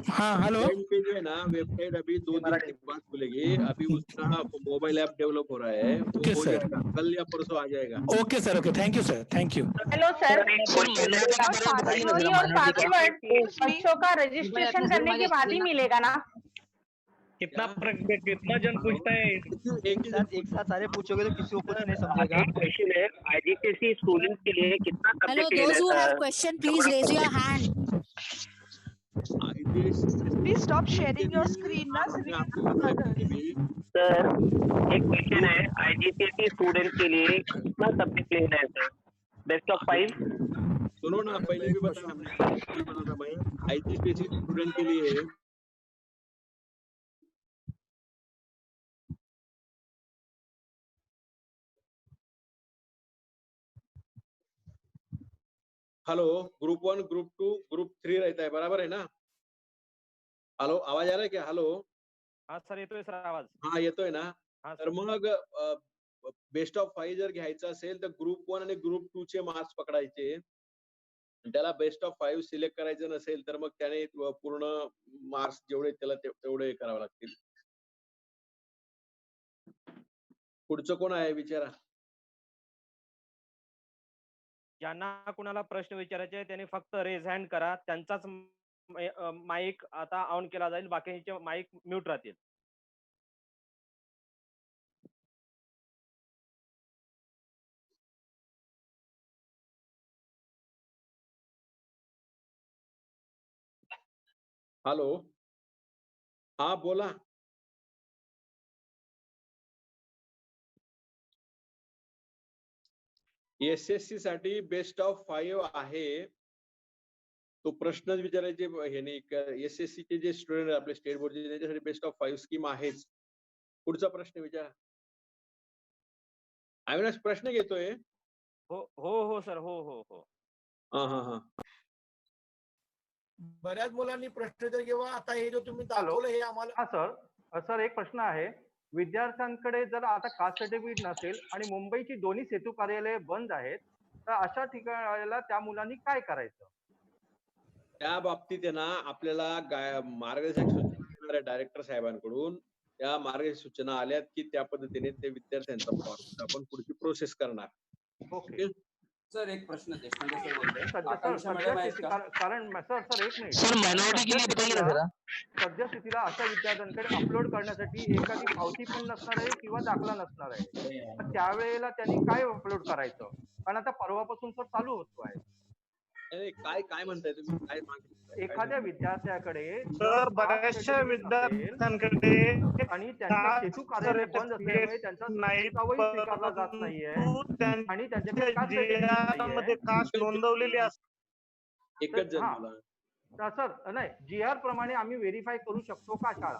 हाँ हेलो पे जो है ना वेबसाइट अभी 2 दिन के बाद खुलेगी। अभी उसका मोबाइल ऐप डेवलप हो रहा है, वो Okay, हो sir. जाएगा, कल या परसों आ जाएगा। Okay sir okay thank you sir thank you. Hello sir, password और पासवर्ड बच्चों का रजिस्ट्रेशन करने के बाद ही मिलेगा ना? कितना जन पूछता है? एक साथ सारे पूछोगे तो किसी को कुछ नहीं समझेगा। क्वेश्चन है आईजीसीएसई स्टूडेंट के लिए कितना hello subject those who have question please raise your hand Please stop sharing your screen ना आपने भी सर एक क्वेश्चन है आईजीसीएसई स्टूडेंट के लिए कितना सब्जेक्ट लेना है सर? Best of 5? सुनो ना, पहले भी बताया हमने, बता था भाई आईजीसीएसई स्टूडेंट के लिए हेलो ग्रुप 1 ग्रुप 2 ग्रुप 3 रहता है, बराबर है ना? हेलो आवाज आ रहा है क्या? हेलो हा सर येतोय सर आवाज. हा येतोय ना? हा तर मग बेस्ट ऑफ 5 जर घ्यायचं असेल तर ग्रुप 1 आणि ग्रुप 2 चे मार्क्स पकडायचे. त्याला बेस्ट ऑफ 5 सिलेक्ट करायचं नसेल तर मग त्याने पूर्ण मार्क्स जेवढे त्याला तेवढे करावे लागतील. पुढचं कोण आहे विचारा. ज्यांना कुणाला प्रश्न विचारायचे आहे त्यांनी फक्त रेज हँड करा, त्यांचाच माईक आता ऑन केला जाईल, बाकीचे माईक म्यूट राहतील. हॅलो हा बोला. एसएससी साठी बेस्ट ऑफ 5 आहे. तो प्रश्न विचारायचे हे नाही. एसएससी चे जे स्टुडंट आपले स्टेट बोर्डचे त्याच्यासाठी बेस्ट ऑफ 5 स्कीम आहेच. पुढचा प्रश्न विचारा. अविनाश प्रश्न घेतोय. हो सर हो. हा. बऱ्याच मुलांनी प्रश्नोत्तर किंवा आता हे जो तुम्ही दाखवलं हे आम्हाला. सर एक प्रश्न आहे. विद्यार्थ्यांकडे जर आता कास्ट सर्टिफिकेट नसेल आणि मुंबईची दोन्ही सेतू कार्यालय बंद आहेत तर अशा ठिकाणाला त्या मुलांनी काय करायचं? त्या बाबतीत आहे ना आपल्याला मार्गदर्शक सूचना डायरेक्टर साहेबांकडून त्या मार्गदर्शक सूचना आल्यात की त्या पद्धतीने ते विद्यार्थ्यांचा फॉर्म आपण पुढची प्रोसेस करणार. ओके सर एक प्रश्न देशपांडे सर बोलतोय. कारण सर एक मिनिट. सर माइनॉरिटी के लिए बताइए ना जरा. सद्यस्थितीला अशा विद्यार्थ्यांकडे अपलोड करण्यासाठी एखादी पावती पण नसणार आहे किंवा दाखला नसणार आहे. त्यावेळेला त्यांनी काय अपलोड करायचं? कारण आता परवापासून सर चालू होतो आहे. काय म्हणताय तुम्ही? काय एखाद्या विद्यार्थ्याकडे सर बऱ्याचशा विद्यार्थ्यांकडे आणि त्यांचे सेतू कार्यालय बंद असल्यामुळे त्यांचा स्वीकारला जात नाहीये आणि त्यांच्याकडे कास्ट नोंदवलेली असते. एकच जण सर नाही GR प्रमाणे आम्ही व्हेरीफाय करू शकतो का शाळा?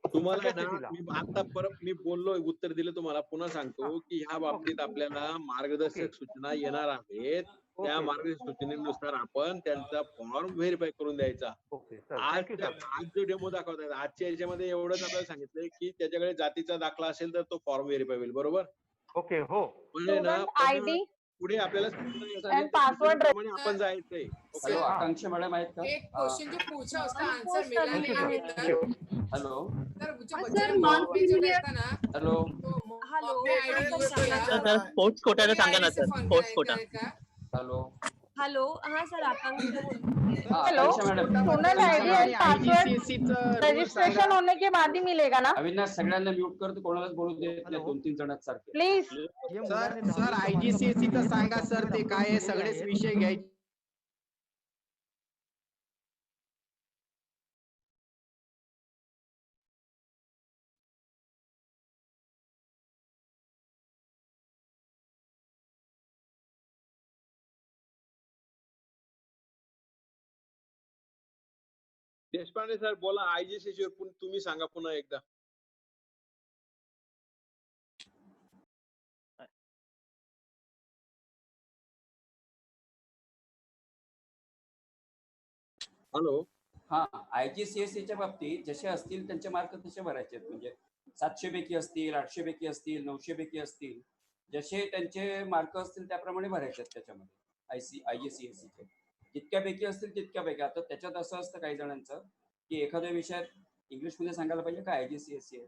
तुम्हाला ना मी आता परत मी बोललोय उत्तर दिलं तुम्हाला पुन्हा सांगतो की ह्या बाबतीत आपल्याला मार्गदर्शक सूचना येणार आहेत. त्या मार्गदर्शक सूचनेनुसार आपण त्यांचा फॉर्म व्हेरीफाय करून द्यायचा. आज जो डेमो दाखवतात आजच्या याच्यामध्ये एवढंच आपल्याला सांगितलंय की त्याच्याकडे जातीचा दाखला असेल तर तो फॉर्म व्हेरीफाय होईल. बरोबर? ओके हो. आयडी पुढे आपल्याला पासवर्ड आपण जायचंय. हेलो आकांक्षा मैडम आहेत का? एक क्वेश्चन जो पूछा उसका आंसर मिला नहीं अभी तक. हेलो सर जो बच्चे ने मॉक पे जो रहता ना हेलो सर स्पोर्ट्स कोटा सांगा ना सर. Sports quota. हेलो हाँ sir Akanksha hello student ID and password registration होने के बाद ही मिलेगा ना? अविनाश सगळ्यांना म्यूट कर, कोणालाच बोलू देत नाही 2-3 जणात सारखे. प्लीज सर आयजीसीएससी तर सांगा सर ते काय आहे सगळेच विषय घ्यायचे. देशपांडे सर बोला आयजीसीसी तुम्ही सांगा पुन्हा एकदा. हॅलो. हा आयजीसीएससीच्या बाबतीत जसे असतील त्यांचे मार्क तसे भरायचे आहेत. म्हणजे 700 पैकी असतील, 800 पैकी असतील, 900 पैकी असतील, जसे त्यांचे मार्क असतील त्याप्रमाणे भरायचे आहेत त्याच्यामध्ये आयजीसीएससीचे. जितक्यापैकी असतील तितक्यापैकी. आता त्याच्यात असं असतं काही जणांचं की एखाद्या विषयात इंग्लिशमध्ये सांगायला पाहिजे का आयजीसीएससी आहे,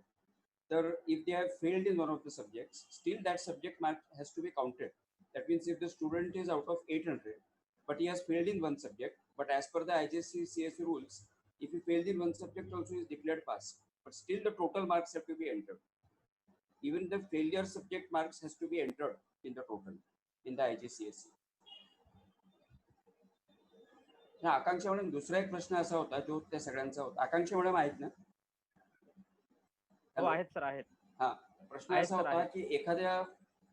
तर if they have failed in one of the subjects still that subject mark has to be counted. That means if the student is out of 800 but he has failed in one subject, but as per the IGCSE rules, if he failed in one subject also he is declared pass, but still the total marks have to be entered. Even the failure subject marks has to be entered in the total in the IGCSE. Akanksha madam दुसरा एक प्रश्न असा होता जो त्या सगळ्यांचा होता. आकांक्षा madam आहेत ना? हो आहेत सर, आहेत. हा प्रश्न असा होता की एखाद्या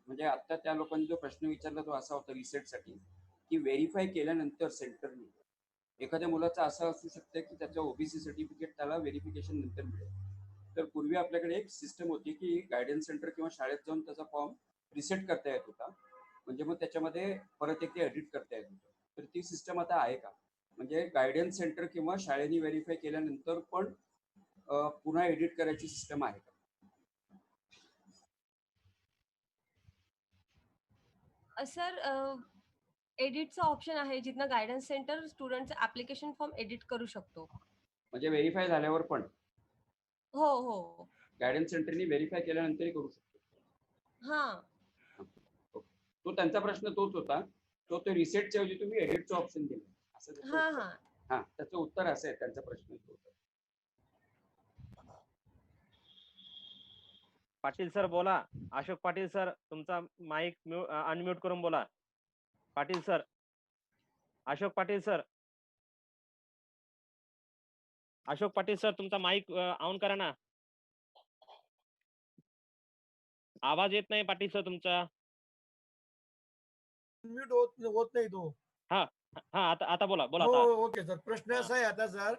म्हणजे आता त्या लोकांनी जो प्रश्न विचारला तो असा होता रिसेटसाठी की व्हेरीफाय केल्यानंतर सेंटरने एखाद्या मुलाचं असं असू शकतं की त्याचं ओबीसी सर्टिफिकेट त्याला व्हेरिफिकेशन नंतर मिळेल. तर पूर्वी आपल्याकडे एक सिस्टम होती की गायडन्स सेंटर किंवा शाळेत जाऊन त्याचा फॉर्म रिसेट करता येत होता. म्हणजे मग त्याच्यामध्ये परत एक ते एडिट करता येत होतं. तर ती सिस्टम आता आहे का? म्हणजे गायडन्स सेंटर किंवा शाळेने व्हेरीफाय केल्यानंतर पण पुन्हा एडिट करायची सिस्टम आहे का? सर एडिटचं ऑप्शन आहे जिथनं गायडन्स सेंटर स्टुडंटचं ऍप्लिकेशन फॉर्म एडिट करू शकतो. म्हणजे व्हेरीफाय झाल्यावर पण? हो हो. गायडन्स सेंटरने व्हेरीफाय केल्यानंतरही करू शकतो. हा. तो त्यांचा प्रश्न तोच होता. तो रिसेटच्या ऐवजी तुम्ही एडिटचं ऑप्शन दिलं असं. हा हा. हा त्याचं उत्तर असं आहे त्यांचा प्रश्न. पाटील सर बोला. अशोक पाटील सर तुमचा माईक अनम्यूट करून बोला. Patil sir, Ashok Patil sir, Ashok Patil sir तुमचा माईक ऑन करा ना. आवाज येत नाही पाटील सर तुमचा. म्यूट होत नाही तो. हा हा आता बोला बोला. Okay sir. प्रश्न असा आहे आता सर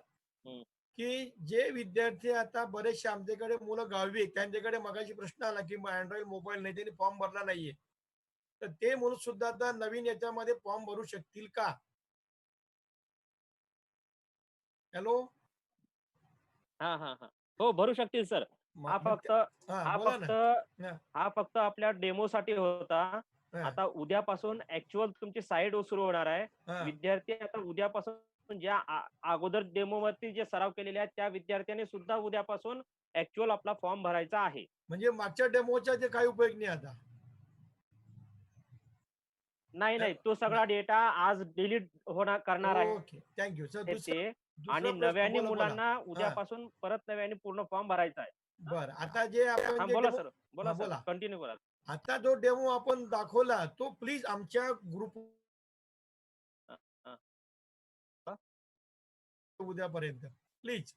की जे विद्यार्थी आता बरेचसे आमच्याकडे मुलं गावी त्यांच्याकडे मगाशी प्रश्न आला की अँड्रॉइड मोबाईल नाही, त्यांनी फॉर्म भरला नाहीये, तर ते मुलं सुद्धा आता नवीन याच्यामध्ये फॉर्म भरू शकतील का? हॅलो. हा हा हा हो भरू शकतील सर. हा फक्त आपल्या डेमो साठी होता. आता उद्यापासून ऍक्च्युअल तुमची साईट सुरू होणार आहे. विद्यार्थी आता उद्यापासून ज्या अगोदर डेमो वरती जे सराव केलेले आहेत त्या विद्यार्थ्यांनी सुद्धा उद्यापासून ऍक्च्युअल आपला फॉर्म भरायचा आहे. म्हणजे मागच्या डेमोचा जे काही उपयोग नाही आता? नाही तो सगळा डेटा आज डिलीट करणार आहे. Okay thank you sir. ते आणि नव्याने मुलांना उद्यापासून परत नव्याने पूर्ण फॉर्म भरायचा आहे. बरं. आता जे आपण बोला सर, बोला सर, कंटिन्यू करा. आता जो डेमो आपण दाखवला तो प्लीज आमच्या ग्रुप उद्यापर्यंत प्लीज.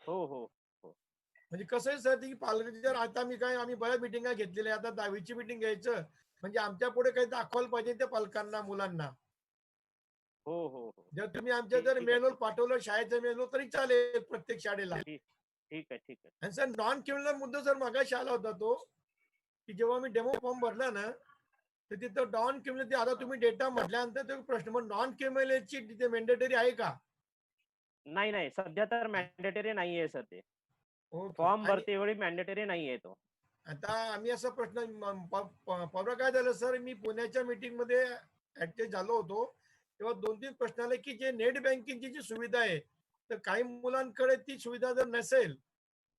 हो हो. म्हणजे कसं आहे सर की पालक आता आम्ही बऱ्याच मिटिंगा घेतलेल्या, आता 10वीची मिटिंग घ्यायचं म्हणजे आमच्या पुढे काही दाखवायला पाहिजे त्या पालकांना मुलांना. हो हो हो. जर तुम्ही आमच्या जर मेलवर पाठवलं शाळेचं मेलवर तरी चालेल प्रत्येक शाळेला. ठीक आहे. आणि सर नॉन क्रिमिनल मुद्दा सर मागाशी आला होता तो की जेव्हा मी डेमो फॉर्म भरला ना तर तिथं नॉन क्रिमिनल आता तुम्ही डेटा म्हटल्यानंतर तो प्रश्न मग नॉन क्रिमिनलची तिथे मॅन्डेटरी आहे का? नाही सध्या तर मॅन्डेटरी नाहीये सर. ते फॉर्म भरते वेळी मॅन्डेटरी नाहीये तो. आता आम्ही असा प्रश्न परवा काय झालं सर, मी पुण्याच्या मीटिंग मध्ये ऍक्टिव्ह झालो होतो तेव्हा 2-3 प्रश्न आले की जे नेट बँकिंगची जी सुविधा आहे तर काही मुलांकडे ती सुविधा जर नसेल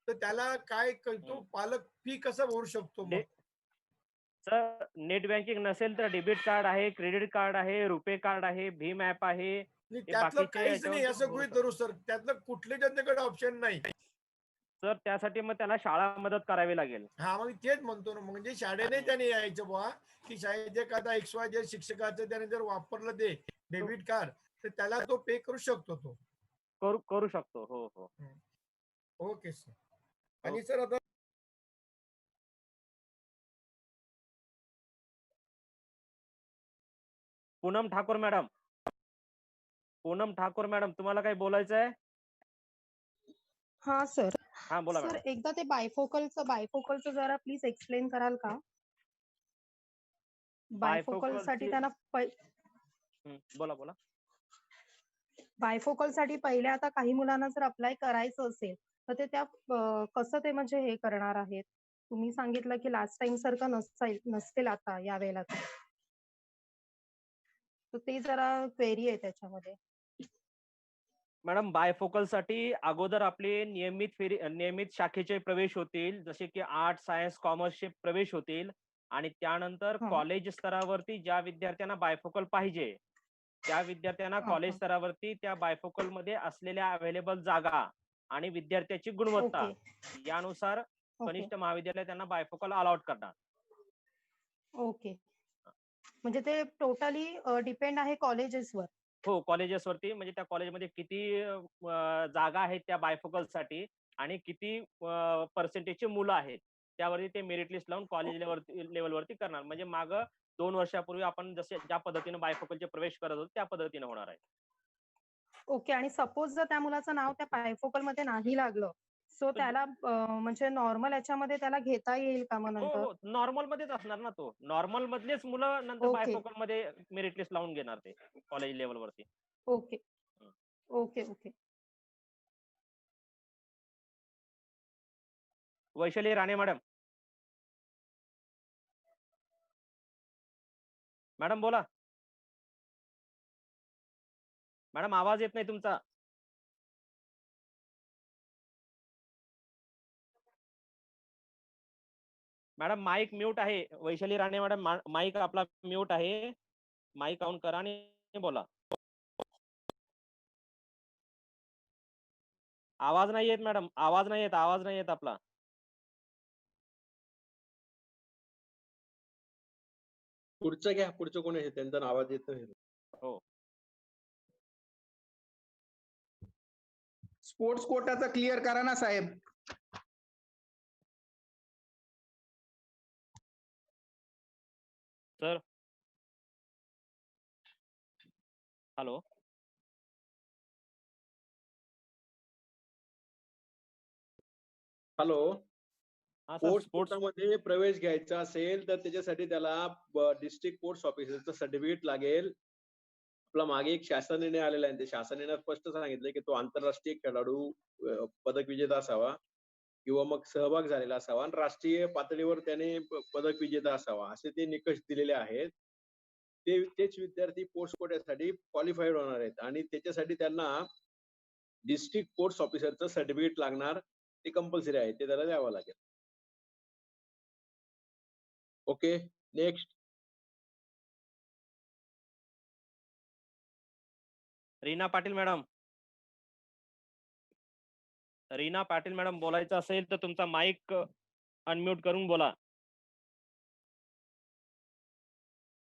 तर त्याला काय करतो पालक फी कसा भरू शकतो? सर नेट बँकिंग नसेल तर डेबिट कार्ड आहे, क्रेडिट कार्ड आहे, रुपे कार्ड आहे, भीम ऍप आहे. त्यातलं काहीच नाही असं गृहीत धरू सर. त्यातलं कुठले त्यांच्याकडे ऑप्शन नाही सर. त्यासाठी मग त्याला शाळा मदत करावी लागेल. हा मग तेच म्हणतो ना. म्हणजे शाळेने त्याने यायचं बुवा की शाळेचे एखादा XYZ शिक्षकाचं त्याने जर वापरलं ते डेबिट कार्ड तर त्याला तो पे करू शकतो. तो करू शकतो. हो हो. Okay sir. आणि सर आता पूनम ठाकूर मॅडम. पूनम ठाकूर मॅडम, तुम्हाला काही बोलायचं आहे? हा सर. हा बोला सर मॅडम. एकदा ते बायफोकलचं जरा प्लीज एक्सप्लेन कराल का? बायफोकल साठी त्यांना बोला बोला. बायफोकल साठी पहिले आता काही मुलांना जर अप्लाय करायचं असेल तर ते त्या कसं ते म्हणजे हे करणार आहेत? तुम्ही सांगितलं की लास्ट टाइम सारखं नसेल आता या वेळेला तर ते जरा क्वेरी आहे त्याच्यामध्ये. मॅडम बायफोकल साठी अगोदर आपले नियमित शाखेचे प्रवेश होतील, जसे की आर्ट, सायन्स, कॉमर्सचे प्रवेश होतील आणि त्यानंतर कॉलेज स्तरावरती ज्या विद्यार्थ्यांना बायफोकल पाहिजे त्या विद्यार्थ्यांना कॉलेज स्तरावरती त्या बायफोकल मध्ये असलेल्या अवेलेबल जागा आणि विद्यार्थ्याची गुणवत्ता यानुसार कनिष्ठ महाविद्यालय त्यांना बायफोकल अलॉट करणार. ओके. म्हणजे ते टोटली डिपेंड आहे कॉलेजेसवर. हो, कॉलेजेसवरती. म्हणजे त्या कॉलेजमध्ये किती जागा आहेत त्या बायफोकल साठी आणि किती पर्सेंटेजची मुलं आहेत त्यावरती ते मेरिट लिस्ट लावून कॉलेज लेवलवरती करणार. म्हणजे मागं 2 वर्षापूर्वी आपण ज्या पद्धतीने बायफोकलचे प्रवेश करत होतो त्या पद्धतीने होणार आहे. ओके. आणि सपोज जर त्या मुलाचं नाव त्या बायफोकल मध्ये नाही लागलं सो त्याला म्हणजे नॉर्मल याच्यामध्ये त्याला घेता येईल का मग नंतर? हो, नॉर्मल मध्येच असणार ना तो. नॉर्मल मधलेच मुलं नंतर बायफोकल मध्ये मेरिट लिस्ट लावून घेणार ते कॉलेज लेवलवरती. Okay. Okay. Okay. Vaishali Rane madam. Madam बोला. मॅडम आवाज येत नाही तुमचा. मॅडम माईक म्यूट आहे. वैशाली राणे मॅडम माईक आपला म्यूट आहे. माईक ऑन करा आणि बोला. आवाज नाही येत मॅडम. आवाज नाही येत आपला. पुढचं घ्या. पुढचं कोण आहे त्यांचा आवाज येत नाही. हो. स्पोर्ट्स कोटाचं क्लिअर करा ना साहेब. सर. हॅलो. हॅलो. स्पोर्ट्स कोटामध्ये प्रवेश घ्यायचा असेल तर त्याच्यासाठी त्याला डिस्ट्रिक्ट स्पोर्ट्स ऑफिसरचं सर्टिफिकेट लागेल. आपला मागे एक शासन निर्णय आलेला आहे. ते शासन निर्णय स्पष्ट सांगितलंय की तो आंतरराष्ट्रीय खेळाडू पदक विजेता असावा किंवा मग सहभाग झालेला असावा आणि राष्ट्रीय पातळीवर त्याने पदक विजेता असावा असे ते निकष दिलेले आहेत. तेच विद्यार्थी पोस्ट कोट्यासाठी क्वालिफाईड होणार आहेत आणि त्याच्यासाठी त्यांना डिस्ट्रिक्ट स्पोर्ट्स ऑफिसरचं सर्टिफिकेट लागणार. ते कंपल्सरी आहे. ते त्याला द्यावं लागेल. Okay. Next. Reena Patil madam. Reena Patil madam बोलायचं असेल तर तुमचा माईक अनम्यूट करून बोला.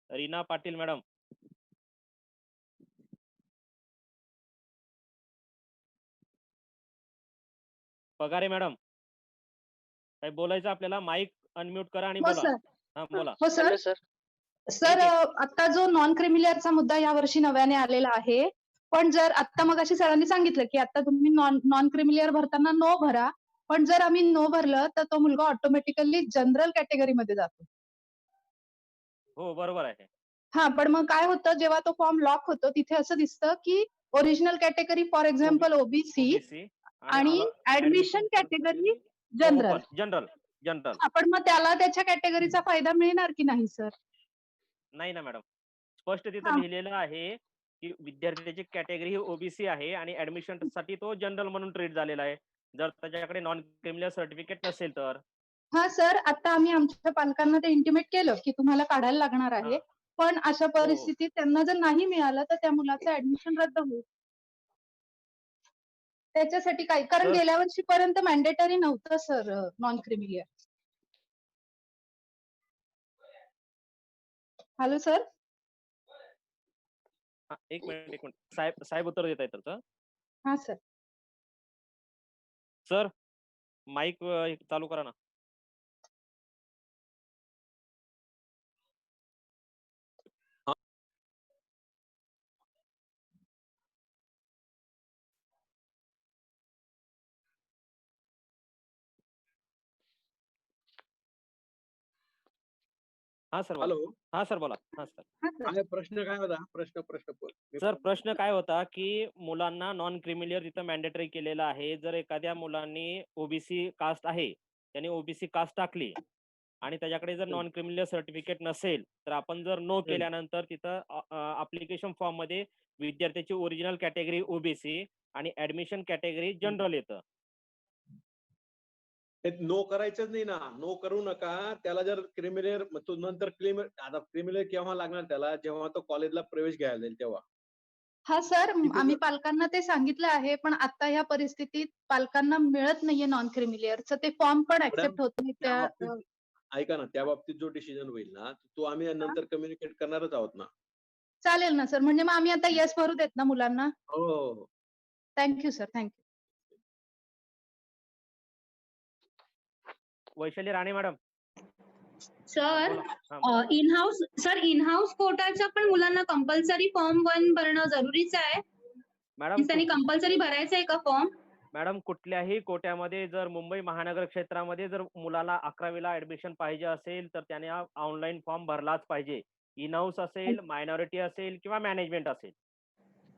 रीना पाटील मॅडम. पगारे मॅडम. काही बोलायचं आपल्याला. माईक अनम्यूट करा आणि बोला. हा बोला. हो सर. सर आता जो नॉन क्रिमिलियरचा मुद्दा यावर्षी नव्याने आलेला आहे. पण जर आता मगाशी सरांनी सांगितलं की आता तुम्ही नॉन क्रिमिलियर भरताना नो भरा. पण जर आम्ही नो भरलं तर तो मुलगा ऑटोमॅटिकली जनरल कॅटेगरीमध्ये जातो. हो बरोबर आहे. हा पण मग काय होतं जेव्हा तो फॉर्म लॉक होतो तिथे असं दिसतं की original category for example OBC आणि ऍडमिशन कॅटेगरी जनरल. जनरल. आपण मग त्याला त्याच्या कॅटेगरीचा फायदा मिळणार की नाही सर? नाही ना मॅडम. स्पष्ट तिथं लिहिलेलं आहे की विद्यार्थ्याची कॅटेगरी ही ओबीसी आहे आणि ऍडमिशन साठी तो जनरल म्हणून ट्रीट झालेला आहे. जर त्याच्याकडे नॉन क्रिमिनल सर्टिफिकेट नसेल तर. हा सर. आता आम्ही आमच्या पालकांना ते इंटिमेट केलं की तुम्हाला काढायला लागणार आहे. पण अशा परिस्थितीत त्यांना जर नाही मिळालं तर त्या मुलाचं ऍडमिशन रद्द होईल. त्याच्यासाठी काय कारण गेल्या वर्षीपर्यंत मॅन्डेटरी नव्हतं sir non creamy layer. Hello sir. एक मिनिट. साहेब उत्तर देत आहेत त्याचं. हा सर. सर माईक चालू करा ना. हा सर हॅलो हा सर बोला. हा सर काय प्रश्न काय होता प्रश्न सर प्रश्न काय होता की मुलांना नॉन क्रिमिलियर तिथं मॅन्डेटरी केलेलं आहे. जर एखाद्या मुलांनी ओबीसी कास्ट आहे त्याने ओबीसी कास्ट टाकली आणि त्याच्याकडे जर नॉन क्रिमिलियर सर्टिफिकेट नसेल तर आपण जर नो केल्यानंतर तिथं अप्लिकेशन फॉर्म मध्ये विद्यार्थ्याची ओरिजिनल कॅटेगरी ओबीसी आणि ऍडमिशन कॅटेगरी जनरल येतं. नो करायचंच नाही ना. नो करू नका. त्याला जर क्रिमिनल तो नंतर आता क्रिमिनल केव्हा लागणार त्याला, जेव्हा तो कॉलेजला प्रवेश घ्यायला जाईल तेव्हा. हा सर, आम्ही पालकांना ते सांगितलं आहे, पण आता ह्या परिस्थितीत पालकांना मिळत नाहीये नॉन क्रिमिलियरचं ते फॉर्म पण ऍक्सेप्ट होत नाही त्या त्या बाबतीत ऐका ना, त्या बाबतीत जो डिसिजन होईल ना तो आम्ही नंतर कम्युनिकेट करणारच आहोत ना. चालेल ना सर, म्हणजे मग आम्ही आता येस भरू देत ना मुलांना. हो हो हो. Thank you sir, thank you. Vaishali Rane madam. Sir in house कोटाचा पण मुलांना कंपल्सरी फॉर्म 1 भरणं जरुरीचं आहे. मॅडम त्यांनी कंपल्सरी भरायचं आहे का फॉर्म? मॅडम कुठल्याही कोट्यामध्ये जर मुंबई महानगर क्षेत्रामध्ये जर मुलाला 11वीला ऍडमिशन पाहिजे असेल तर त्याने ऑनलाईन फॉर्म भरलाच पाहिजे. इन हाऊस असेल, मायनॉरिटी असेल किंवा मॅनेजमेंट असेल,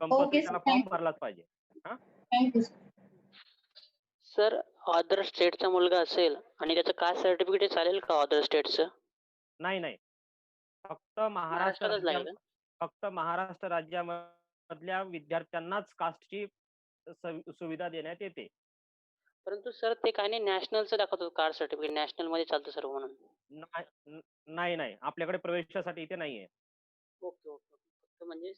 कंपल्सरी त्याला फॉर्म भरलाच पाहिजे. Thank you sir. अदर स्टेटचा मुलगा असेल आणि त्याचं कास्ट सर्टिफिकेट चालेल का अदर स्टेटचं? नाही नाही, फक्त महाराष्ट्रातच लागेल का? फक्त महाराष्ट्र राज्यामधल्या विद्यार्थ्यांनाच कास्टची सुविधा देण्यात येते. परंतु सर ते काही नाही नॅशनलचं दाखवतो कास्ट सर्टिफिकेट, नॅशनल मध्ये चालतं सर म्हणून. नाही नाही, आपल्याकडे प्रवेशासाठी इथे नाहीये. Okay okay. फक्त म्हणजे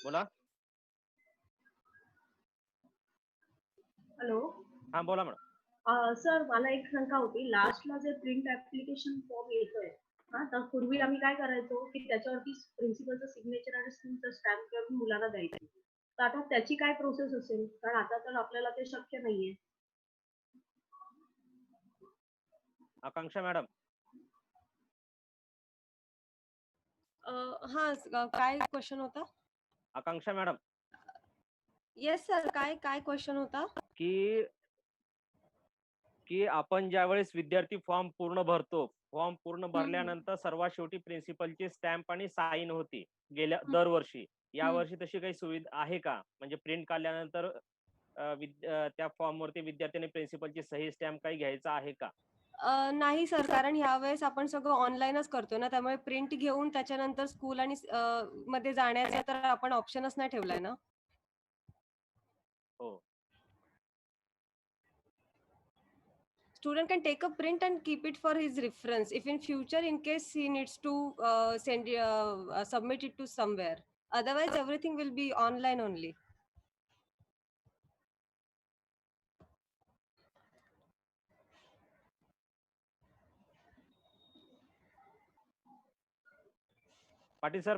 बोला. हॅलो. हा बोला मॅडम. सर मला एक शंका होती. लास्टला जे प्रिंट ऍप्लिकेशन फॉर्म येतोय तर पूर्वी आम्ही काय करायचो की त्याच्यावरती प्रिन्सिपलचं सिग्नेचर आणि स्कूलचं स्टॅम्प करून मुलांना द्यायचं. तर आता त्याची काय प्रोसेस असेल, कारण आता तर आपल्याला ते शक्य नाहीये. आकांक्षा मॅडम. हा काय क्वेश्चन होता? आकांक्षा मॅडम. येस सर, काय क्वेश्चन होता? की आपण ज्यावेळेस विद्यार्थी फॉर्म पूर्ण भरतो, फॉर्म पूर्ण भरल्यानंतर सर्वात शेवटी प्रिन्सिपलची स्टॅम्प आणि साईन होती गेल्या दरवर्षी. यावर्षी तशी काही सुविधा आहे का? म्हणजे प्रिंट काढल्यानंतर त्या फॉर्म वरती विद्यार्थ्याने प्रिन्सिपलची सही स्टॅम्प काही घ्यायचा आहे का? नाही सर, कारण ह्यावेळेस आपण सगळं ऑनलाईनच करतोय ना, त्यामुळे प्रिंट घेऊन त्याच्यानंतर स्कूल आणि मध्ये जाण्याचा तर आपण ऑप्शनच नाही ठेवलाय ना. हो. Student can take a print and keep it for his reference if in future in case he needs to submit it to somewhere. Otherwise everything will be online only. Patil sir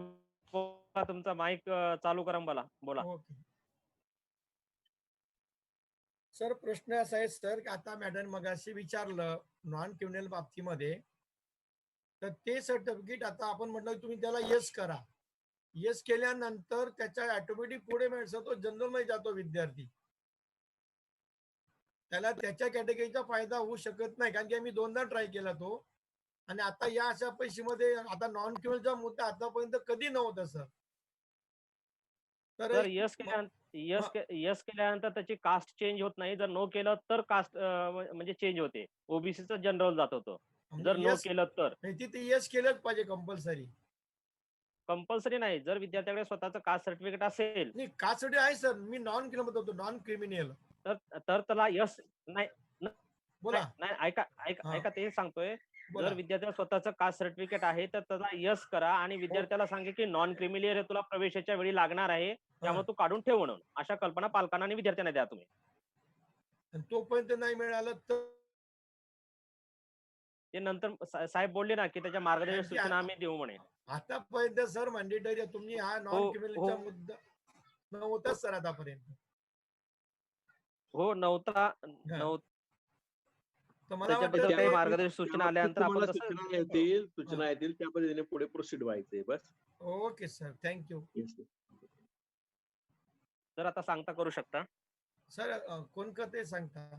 तुमचा माईक चालू करा मला. बोला. Sir प्रश्न असा आहे sir की आता मॅडम मगाशी विचारलं नॉन क्रिमिनल बाबतीमध्ये, तर ते सर्टिफिकेट आता आपण म्हटलं तुम्ही त्याला येस करा. येस केल्यानंतर त्याच्या ऑटोमॅटिक पुढे मिळतो तो जनरल मध्ये जातो विद्यार्थी. त्याला त्याच्या कॅटेगरीचा फायदा होऊ शकत नाही, कारण की आम्ही 2दा ट्राय केला तो. आणि आता या अशा पैशामध्ये आता नॉन क्रिमिनलचा मुद्दा आतापर्यंत कधी नव्हता सर. तर यस केल्यानंतर त्याची कास्ट चेंज होत नाही. जर नो केलं तर कास्ट म्हणजे चेंज होते. ओबीसीचं जनरल जात होतं. जर नो केलं तर तिथे येस केलंच पाहिजे कंपल्सरी. कंपल्सरी नाही. जर विद्यार्थ्याकडे स्वतःचं कास्ट सर्टिफिकेट असेल. नाही कास्ट सर्टिफिकेट आहे सर, मी नॉन क्रिमिनल होतो, नॉन क्रिमिनल. तर त्याला यस नाही. बोला. नाही ऐका ते सांगतोय. जर विद्यार्थ्याला स्वतःचं कास्ट सर्टिफिकेट आहे तर त्याला यस करा आणि विद्यार्थ्याला सांगे की नॉन क्रिमिलियर हे तुला प्रवेशाच्या वेळी लागणार आहे, त्यामुळे तू काढून ठेव म्हणून. अशा कल्पना पालकांना आणि विद्यार्थ्यांना द्या तुम्ही. तोपर्यंत नाही मिळालं तर ते नंतर साहेब बोलले ना की त्याच्या मार्गदर्शक सूचना आम्ही देऊ म्हणे. आतापर्यंत सर मॅन्डेटरी तुम्ही हा नॉन क्रिमिनलचा मुद्दा नव्हता सर आतापर्यंत. हो नव्हता. त्याच्याबद्दल काही मार्गदर्शक सूचना आल्यानंतर आपण सूचना येतील त्या पद्धतीने पुढे प्रोसीड व्हायचंय बस. Okay sir, thank you. सर आता सांगता करू शकता. सर कोण करते सांगता?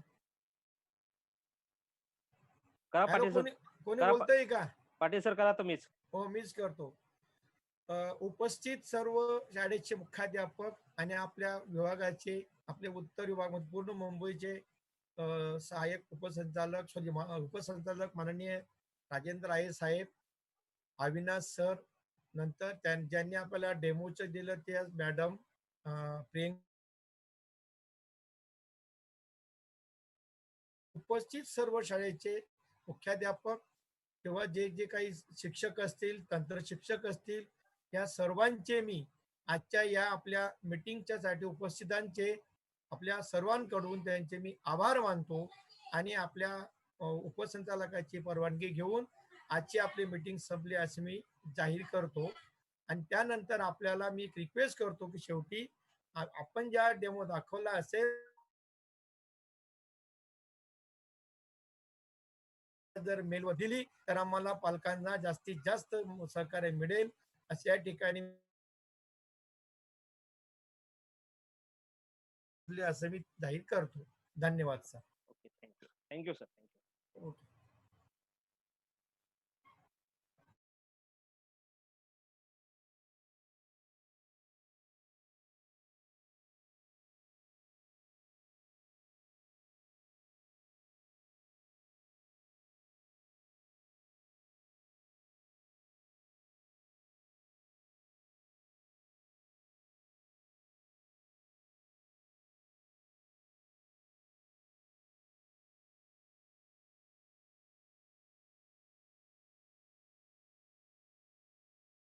करा हॅलो, पाटील सर. कोणी करा बोलतंय का? पाटील सर करा तुम्हीच. हो, मीच करतो. उपस्थित सर्व शाळेचे मुख्याध्यापक आणि आपल्या विभागाचे, आपले उत्तर विभाग पूर्ण मुंबईचे सहाय्यक उपसंचालक उपसंचालक माननीय राजेंद्र आहे साहेब, अविनाश सर, नंतर ज्यांनी आपल्याला डेमोचं दिलं ते मॅडम प्रियंका, उपस्थित सर्व शाळेचे मुख्याध्यापक किंवा जे जे काही शिक्षक असतील, तंत्र शिक्षक असतील, या सर्वांचे मी आजच्या या आपल्या मीटिंगच्या साठी उपस्थितांचे आपल्या सर्वांकडून त्यांचे मी आभार मानतो आणि आपल्या उपसंचालकाची परवानगी घेऊन आजची आपली मीटिंग संपली असे मी जाहीर करतो. आणि त्यानंतर आपल्याला मी रिक्वेस्ट करतो की शेवटी आपण ज्या डेमो दाखवला असेल जर मेलवर दिली तर आम्हाला पालकांना जास्तीत जास्त सहकार्य मिळेल अशा या ठिकाणी असं मी जाहीर करतो. धन्यवाद sir. Okay, thank you sir. Thank you. Okay.